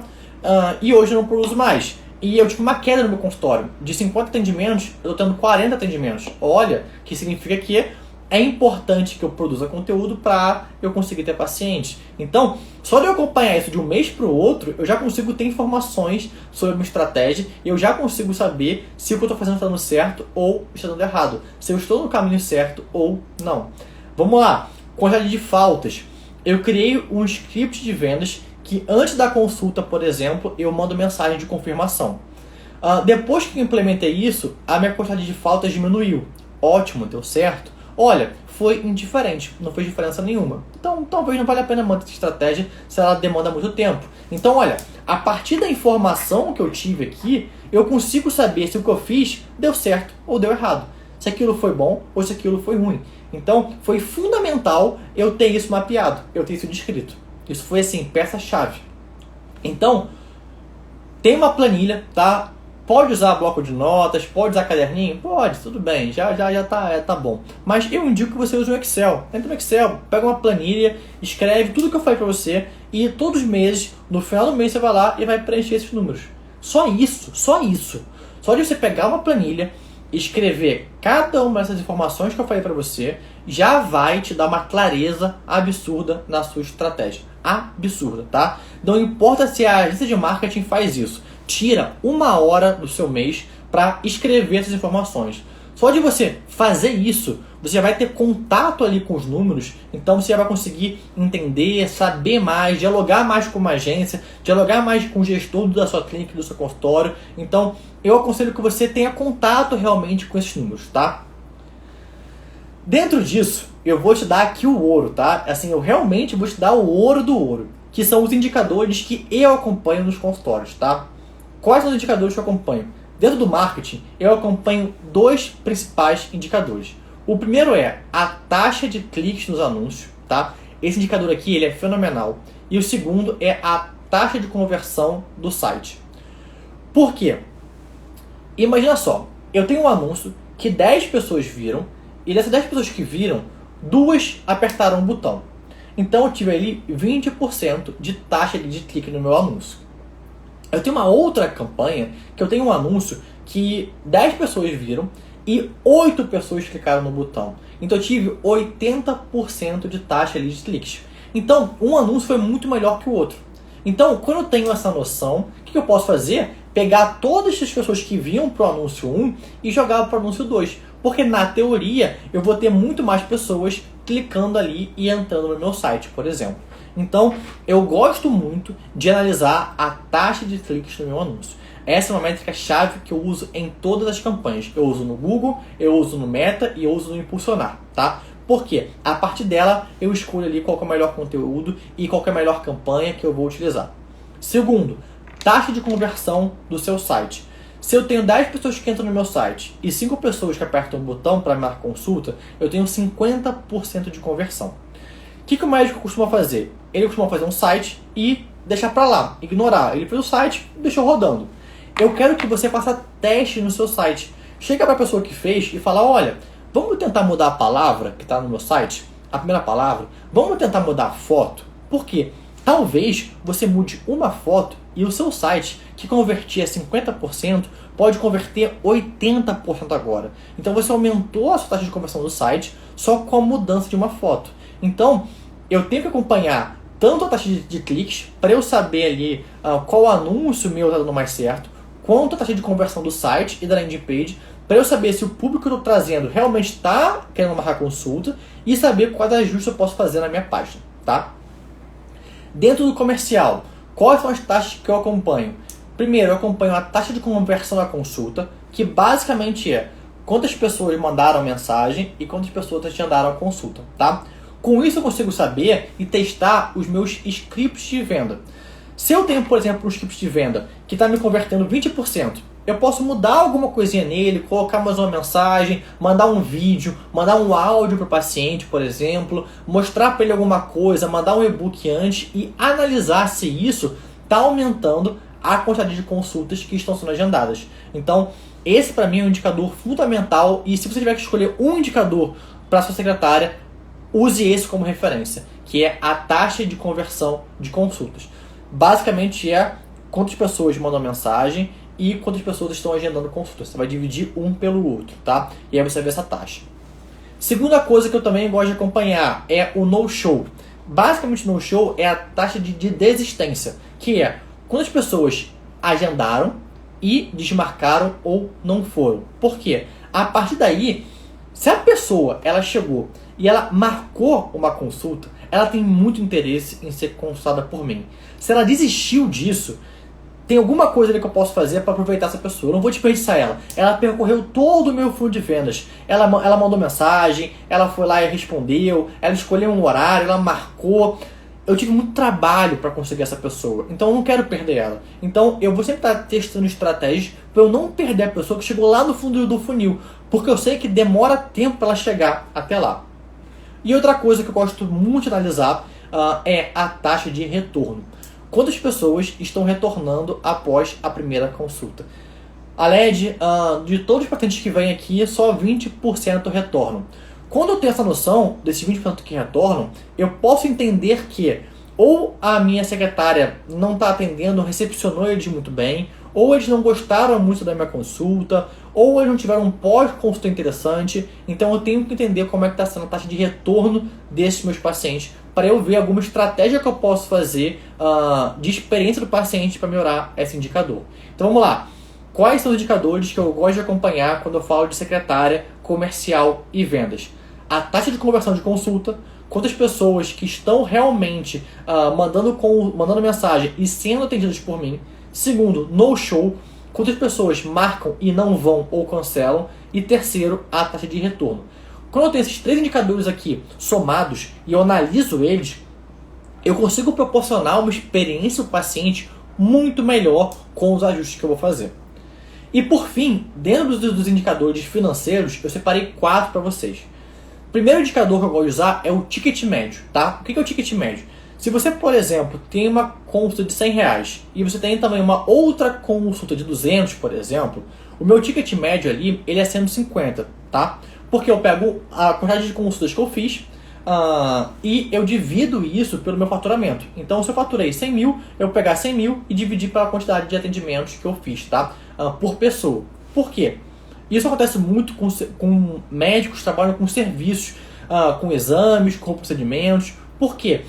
e hoje eu não produzo mais. E eu tive uma queda no meu consultório. De 50 atendimentos, eu estou tendo 40 atendimentos. Olha, que significa que é importante que eu produza conteúdo para eu conseguir ter pacientes. Então, só de eu acompanhar isso de um mês para o outro, eu já consigo ter informações sobre a minha estratégia e eu já consigo saber se o que eu estou fazendo está dando certo ou está dando errado. Se eu estou no caminho certo ou não. Vamos lá. Quantidade de faltas. Eu criei um script de vendas que antes da consulta, por exemplo, eu mando mensagem de confirmação. Depois que eu implementei isso, a minha quantidade de faltas diminuiu. Ótimo, deu certo. Olha, foi indiferente, não fez diferença nenhuma. Então, talvez não valha a pena manter essa estratégia se ela demanda muito tempo. Então, olha, a partir da informação que eu tive aqui, eu consigo saber se o que eu fiz deu certo ou deu errado. Se aquilo foi bom ou se aquilo foi ruim. Então, foi fundamental eu ter isso mapeado, eu ter isso descrito. Isso foi assim, peça-chave. Então, tem uma planilha, tá? Pode usar bloco de notas, pode usar caderninho? Pode, tudo bem, já tá bom. Mas eu indico que você use o Excel. Entra no Excel, pega uma planilha, escreve tudo que eu falei pra você e todos os meses, no final do mês você vai lá e vai preencher esses números. Só isso, só isso. Só de você pegar uma planilha, escrever cada uma dessas informações que eu falei pra você, já vai te dar uma clareza absurda na sua estratégia. absurda, tá? Não importa se a agência de marketing faz isso. Tira 1 hora do seu mês para escrever essas informações. Só de você fazer isso, você já vai ter contato ali com os números, então você já vai conseguir entender, saber mais, dialogar mais com uma agência, dialogar mais com o gestor da sua clínica, do seu consultório. Então, eu aconselho que você tenha contato realmente com esses números, tá? Dentro disso, eu vou te dar aqui o ouro, tá? Assim, eu realmente vou te dar o ouro do ouro, que são os indicadores que eu acompanho nos consultórios, tá? Quais são os indicadores que eu acompanho? Dentro do marketing, eu acompanho 2 principais indicadores. O primeiro é a taxa de cliques nos anúncios, tá? Esse indicador aqui ele é fenomenal. E o segundo é a taxa de conversão do site. Por quê? Imagina só, eu tenho um anúncio que 10 pessoas viram, e dessas 10 pessoas que viram, 2 apertaram o botão. Então eu tive ali 20% de taxa de clique no meu anúncio. Eu tenho uma outra campanha que eu tenho um anúncio que 10 pessoas viram e 8 pessoas clicaram no botão. Então eu tive 80% de taxa ali de cliques. Então um anúncio foi muito melhor que o outro. Então quando eu tenho essa noção, o que eu posso fazer? Pegar todas as pessoas que viam para o anúncio 1 e jogar para o anúncio 2. Porque na teoria eu vou ter muito mais pessoas clicando ali e entrando no meu site, por exemplo. Então, eu gosto muito de analisar a taxa de cliques no meu anúncio. Essa é uma métrica-chave que eu uso em todas as campanhas. Eu uso no Google, eu uso no Meta e eu uso no Impulsionar, tá? Porque a partir dela eu escolho ali qual é o melhor conteúdo e qual é a melhor campanha que eu vou utilizar. Segundo, taxa de conversão do seu site. Se eu tenho 10 pessoas que entram no meu site e 5 pessoas que apertam o botão para marcar consulta, eu tenho 50% de conversão. O que o médico costuma fazer? Ele costuma fazer um site e deixar para lá, ignorar. Ele fez o site e deixou rodando. Eu quero que você faça teste no seu site. Chega para a pessoa que fez e fala, olha, vamos tentar mudar a palavra que está no meu site? A primeira palavra. Vamos tentar mudar a foto? Por quê? Talvez você mude uma foto e o seu site, que convertia 50%, pode converter 80% agora. Então você aumentou a sua taxa de conversão do site só com a mudança de uma foto. Então, eu tenho que acompanhar tanto a taxa de cliques, para eu saber ali qual anúncio meu está dando mais certo, quanto a taxa de conversão do site e da landing page, para eu saber se o público que eu estou trazendo realmente está querendo marcar consulta e saber quais ajustes eu posso fazer na minha página, tá? Dentro do comercial, quais são as taxas que eu acompanho? Primeiro, eu acompanho a taxa de conversão da consulta, que basicamente é quantas pessoas mandaram mensagem e quantas pessoas agendaram a consulta, tá? Com isso eu consigo saber e testar os meus scripts de venda. Se eu tenho, por exemplo, um script de venda que está me convertendo 20%, eu posso mudar alguma coisinha nele, colocar mais uma mensagem, mandar um vídeo, mandar um áudio para o paciente, por exemplo, mostrar para ele alguma coisa, mandar um e-book antes e analisar se isso está aumentando a quantidade de consultas que estão sendo agendadas. Então, esse para mim é um indicador fundamental e se você tiver que escolher um indicador para sua secretária, use esse como referência, que é a taxa de conversão de consultas. Basicamente é quantas pessoas mandam mensagem e quantas pessoas estão agendando consultas. Você vai dividir um pelo outro, tá? E aí você vai ver essa taxa. Segunda coisa que eu também gosto de acompanhar é o no-show. Basicamente, no-show é a taxa de desistência, que é quantas pessoas agendaram e desmarcaram ou não foram. Por quê? A partir daí, se a pessoa ela chegou e ela marcou uma consulta, ela tem muito interesse em ser consultada por mim. Se ela desistiu disso, tem alguma coisa ali que eu posso fazer para aproveitar essa pessoa. Eu não vou desperdiçar ela. Ela percorreu todo o meu funil de vendas. Ela mandou mensagem, ela foi lá e respondeu, ela escolheu um horário, ela marcou. Eu tive muito trabalho para conseguir essa pessoa. Então eu não quero perder ela. Então eu vou sempre estar testando estratégias para eu não perder a pessoa que chegou lá no fundo do funil. Porque eu sei que demora tempo para ela chegar até lá. E outra coisa que eu gosto muito de analisar é a taxa de retorno. Quantas pessoas estão retornando após a primeira consulta? A LED, de todos os pacientes que vêm aqui, só 20% retornam. Quando eu tenho essa noção desses 20% que retornam, eu posso entender que ou a minha secretária não está atendendo, recepcionou eles muito bem, ou eles não gostaram muito da minha consulta, ou eles não tiveram um pós-consulta interessante, então eu tenho que entender como é que está sendo a taxa de retorno desses meus pacientes, para eu ver alguma estratégia que eu posso fazer de experiência do paciente para melhorar esse indicador. Então vamos lá. Quais são os indicadores que eu gosto de acompanhar quando eu falo de secretária, comercial e vendas? A taxa de conversão de consulta, quantas pessoas que estão realmente mandando mensagem e sendo atendidas por mim. Segundo, no show, quantas pessoas marcam e não vão ou cancelam. E terceiro, a taxa de retorno. Quando eu tenho esses 3 indicadores aqui somados e eu analiso eles, eu consigo proporcionar uma experiência ao paciente muito melhor com os ajustes que eu vou fazer. E por fim, dentro dos indicadores financeiros, eu separei 4 para vocês. O primeiro indicador que eu gosto de usar é o ticket médio, tá? O que é o ticket médio? Se você, por exemplo, tem uma consulta de R$100 e você tem também uma outra consulta de 200, por exemplo, o meu ticket médio ali, ele é 150, tá? Porque eu pego a quantidade de consultas que eu fiz e eu divido isso pelo meu faturamento. Então, se eu faturei 100 mil, eu vou pegar 100 mil e dividir pela quantidade de atendimentos que eu fiz, tá? Por pessoa. Por quê? Isso acontece muito com médicos que trabalham com serviços, com exames, com procedimentos. Por quê?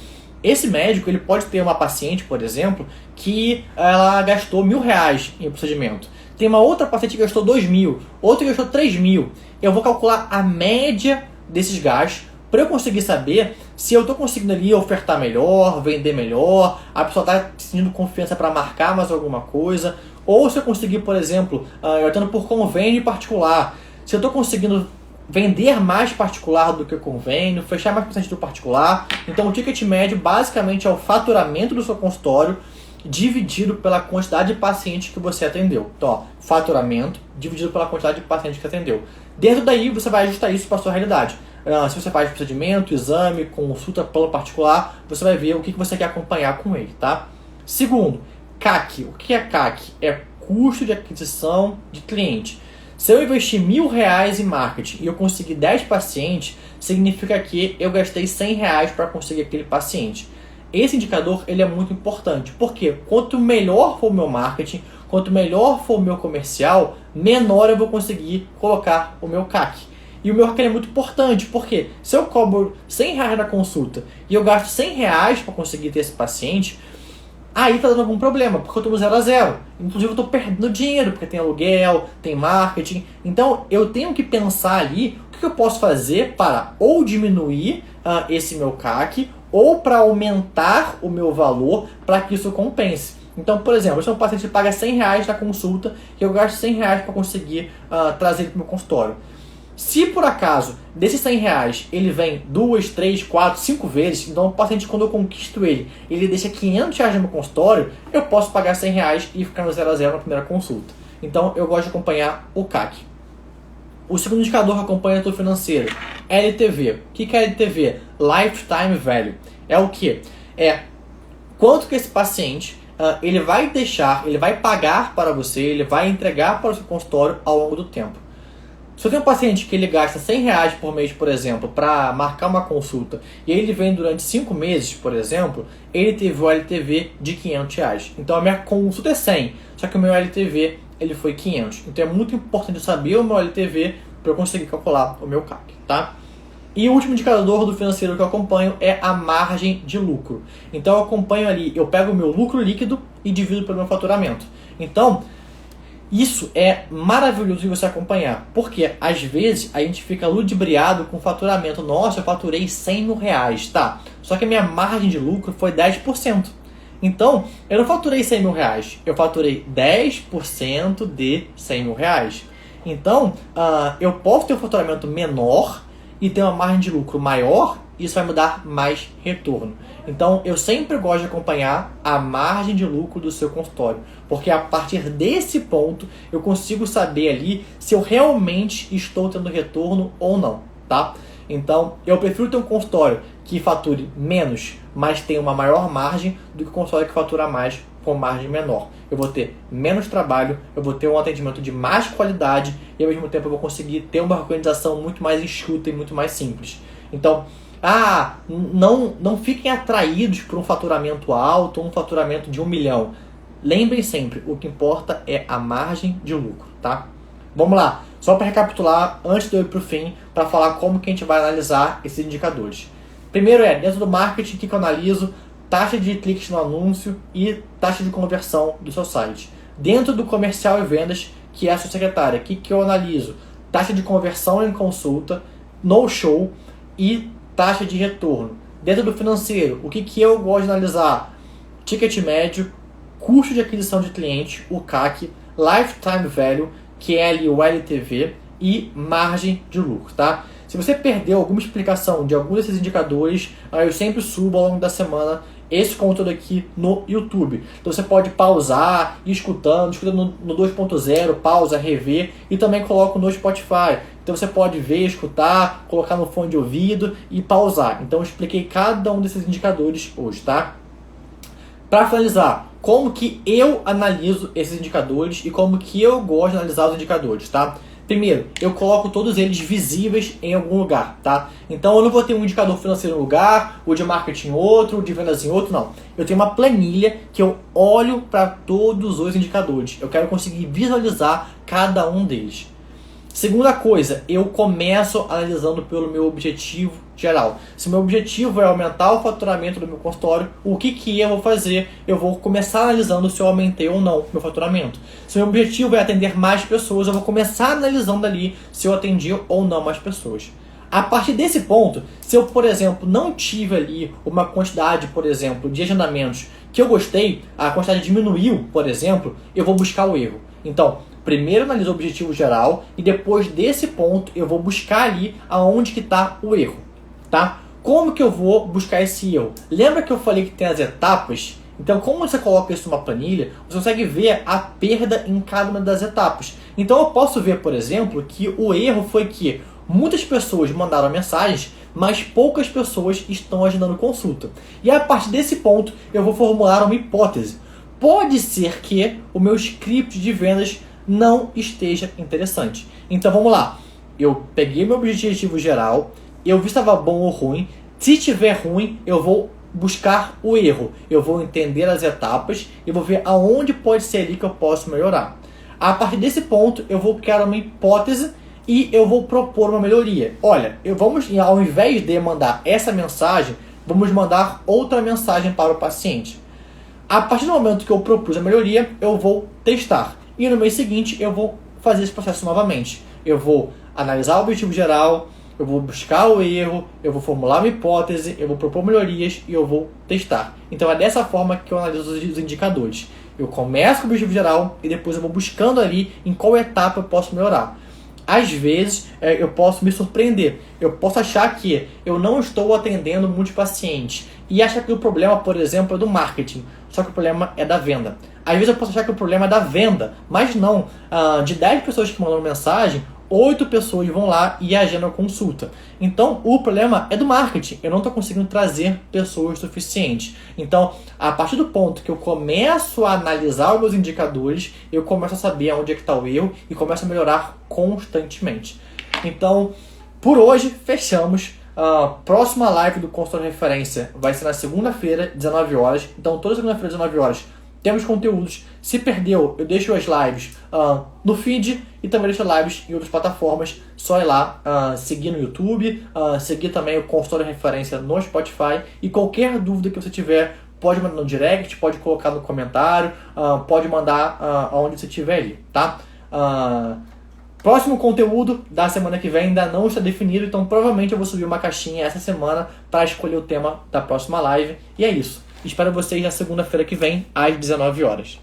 Esse médico ele pode ter uma paciente, por exemplo, que ela gastou R$1.000 em procedimento. Tem uma outra paciente que gastou 2.000, outra que gastou 3.000. Eu vou calcular a média desses gastos para eu conseguir saber se eu estou conseguindo ali ofertar melhor, vender melhor, a pessoa está sentindo confiança para marcar mais alguma coisa, ou se eu conseguir, por exemplo, eu estou por convênio particular, se eu estou conseguindo vender mais particular do que convênio, fechar mais paciente do particular. Então o ticket médio basicamente é o faturamento do seu consultório dividido pela quantidade de pacientes que você atendeu. Então, ó, faturamento dividido pela quantidade de pacientes que atendeu. Dentro daí você vai ajustar isso para a sua realidade. Se você faz procedimento, exame, consulta, plano particular, você vai ver o que você quer acompanhar com ele, tá? Segundo, CAC. O que é CAC? É custo de aquisição de cliente. Se eu investir R$1.000 em marketing e eu conseguir 10 pacientes, significa que eu gastei R$100 para conseguir aquele paciente. Esse indicador ele é muito importante, porque quanto melhor for o meu marketing, quanto melhor for o meu comercial, menor eu vou conseguir colocar o meu CAC. E o meu CAC é muito importante, porque se eu cobro R$100 na consulta e eu gasto R$100 para conseguir ter esse paciente, aí tá dando algum problema, porque eu estou no 0 a 0. Inclusive eu estou perdendo dinheiro, porque tem aluguel, tem marketing. Então eu tenho que pensar ali o que eu posso fazer para ou diminuir esse meu CAC, ou para aumentar o meu valor para que isso compense. Então, por exemplo, se um paciente paga R$100 na consulta e eu gasto R$100 para conseguir trazer ele para o meu consultório. Se por acaso desses R$100 ele vem 2, 3, 4, 5 vezes, então o paciente, quando eu conquisto ele deixa R$500 no meu consultório, eu posso pagar R$100 e ficar no 0 a 0 na primeira consulta. Então eu gosto de acompanhar o CAC. O segundo indicador que acompanha o financeiro, LTV. O que é LTV? Lifetime Value. É o que? É quanto que esse paciente ele vai deixar, ele vai pagar para você, ele vai entregar para o seu consultório ao longo do tempo. Se eu tenho um paciente que ele gasta R$100 por mês, por exemplo, para marcar uma consulta, e ele vem durante 5 meses, por exemplo, ele teve o LTV de R$500. Então a minha consulta é 100, só que o meu LTV ele foi 500. Então é muito importante saber o meu LTV para eu conseguir calcular o meu CAC, tá? E o último indicador do financeiro que eu acompanho é a margem de lucro. Então eu acompanho ali, eu pego o meu lucro líquido e divido pelo meu faturamento. Então isso é maravilhoso de você acompanhar, porque às vezes a gente fica ludibriado com faturamento. Nossa, eu faturei R$100.000, tá? Só que a minha margem de lucro foi 10%. Então, eu não faturei R$100.000, eu faturei 10% de R$100.000. Então, eu posso ter um faturamento menor e ter uma margem de lucro maior, isso vai me dar mais retorno. Então, eu sempre gosto de acompanhar a margem de lucro do seu consultório, porque a partir desse ponto eu consigo saber ali se eu realmente estou tendo retorno ou não, tá? Então, eu prefiro ter um consultório que fature menos, mas tenha uma maior margem, do que um consultório que fatura mais com margem menor. Eu vou ter menos trabalho, eu vou ter um atendimento de mais qualidade e ao mesmo tempo eu vou conseguir ter uma organização muito mais enxuta e muito mais simples. Então, não fiquem atraídos por um faturamento alto ou um faturamento de 1 milhão. Lembrem sempre, o que importa é a margem de lucro, tá? Vamos lá, só para recapitular, antes de eu ir para o fim, para falar como que a gente vai analisar esses indicadores. Primeiro dentro do marketing, o que eu analiso? Taxa de cliques no anúncio e taxa de conversão do seu site. Dentro do comercial e vendas, que é a sua secretária, o que eu analiso? Taxa de conversão em consulta, no-show e taxa de retorno. Dentro do financeiro, o que eu gosto de analisar? Ticket médio, custo de aquisição de cliente, o CAC, lifetime value, que é ali o LTV, e margem de lucro, tá? Se você perdeu alguma explicação de algum desses indicadores, eu sempre subo ao longo da semana esse conteúdo aqui no YouTube. Então você pode pausar, ir escutando no 2.0, pausa, rever, e também coloco no Spotify. Então você pode ver, escutar, colocar no fone de ouvido e pausar. Então eu expliquei cada um desses indicadores hoje, tá? Para finalizar, como que eu analiso esses indicadores e como que eu gosto de analisar os indicadores, tá? Primeiro, eu coloco todos eles visíveis em algum lugar, tá? Então eu não vou ter um indicador financeiro em um lugar, o de marketing em outro, o de vendas em outro, não. Eu tenho uma planilha que eu olho para todos os indicadores. Eu quero conseguir visualizar cada um deles. Segunda coisa, eu começo analisando pelo meu objetivo geral. Se o meu objetivo é aumentar o faturamento do meu consultório, o que eu vou fazer? Eu vou começar analisando se eu aumentei ou não o meu faturamento. Se o meu objetivo é atender mais pessoas, eu vou começar analisando ali se eu atendi ou não mais pessoas. A partir desse ponto, se eu, por exemplo, não tive ali uma quantidade, por exemplo, de agendamentos que eu gostei, a quantidade diminuiu, por exemplo, eu vou buscar o erro. Então, primeiro analiso o objetivo geral e depois desse ponto eu vou buscar ali aonde que está o erro, tá? Como que eu vou buscar esse erro? Lembra que eu falei que tem as etapas? Então, como você coloca isso numa planilha, você consegue ver a perda em cada uma das etapas. Então, eu posso ver, por exemplo, que o erro foi que muitas pessoas mandaram mensagens, mas poucas pessoas estão agendando consulta. E a partir desse ponto, eu vou formular uma hipótese. Pode ser que o meu script de vendas não esteja interessante. Então vamos lá. Eu peguei meu objetivo geral, eu vi se estava bom ou ruim. Se estiver ruim, eu vou buscar o erro. Eu vou entender as etapas e vou ver aonde pode ser ali que eu posso melhorar. A partir desse ponto, eu vou criar uma hipótese e eu vou propor uma melhoria. Olha, ao invés de mandar essa mensagem, vamos mandar outra mensagem para o paciente. A partir do momento que eu propus a melhoria, eu vou testar. E no mês seguinte, eu vou fazer esse processo novamente. Eu vou analisar o objetivo geral, eu vou buscar o erro, eu vou formular uma hipótese, eu vou propor melhorias e eu vou testar. Então é dessa forma que eu analiso os indicadores. Eu começo com o objetivo geral e depois eu vou buscando ali em qual etapa eu posso melhorar. Às vezes eu posso me surpreender, eu posso achar que eu não estou atendendo muitos pacientes e achar que o problema, por exemplo, é do marketing, só que o problema é da venda. Às vezes eu posso achar que o problema é da venda, mas não. De 10 pessoas que mandam mensagem, 8 pessoas vão lá e agendam a consulta. Então, o problema é do marketing. Eu não estou conseguindo trazer pessoas suficientes. Então, a partir do ponto que eu começo a analisar os meus indicadores, eu começo a saber onde é que está o erro e começo a melhorar constantemente. Então, por hoje, fechamos. Próxima live do Consultório Referência vai ser na segunda-feira, 19 horas. Então, toda segunda-feira, 19 horas, temos conteúdos. Se perdeu, eu deixo as lives no feed e também deixo lives em outras plataformas. Só ir lá, seguir no YouTube, seguir também o Consultório Referência no Spotify. E qualquer dúvida que você tiver, pode mandar no direct, pode colocar no comentário, pode mandar aonde você estiver ali, tá? Próximo conteúdo da semana que vem ainda não está definido, então provavelmente eu vou subir uma caixinha essa semana para escolher o tema da próxima live. E é isso. Espero vocês na segunda-feira que vem, às 19 horas.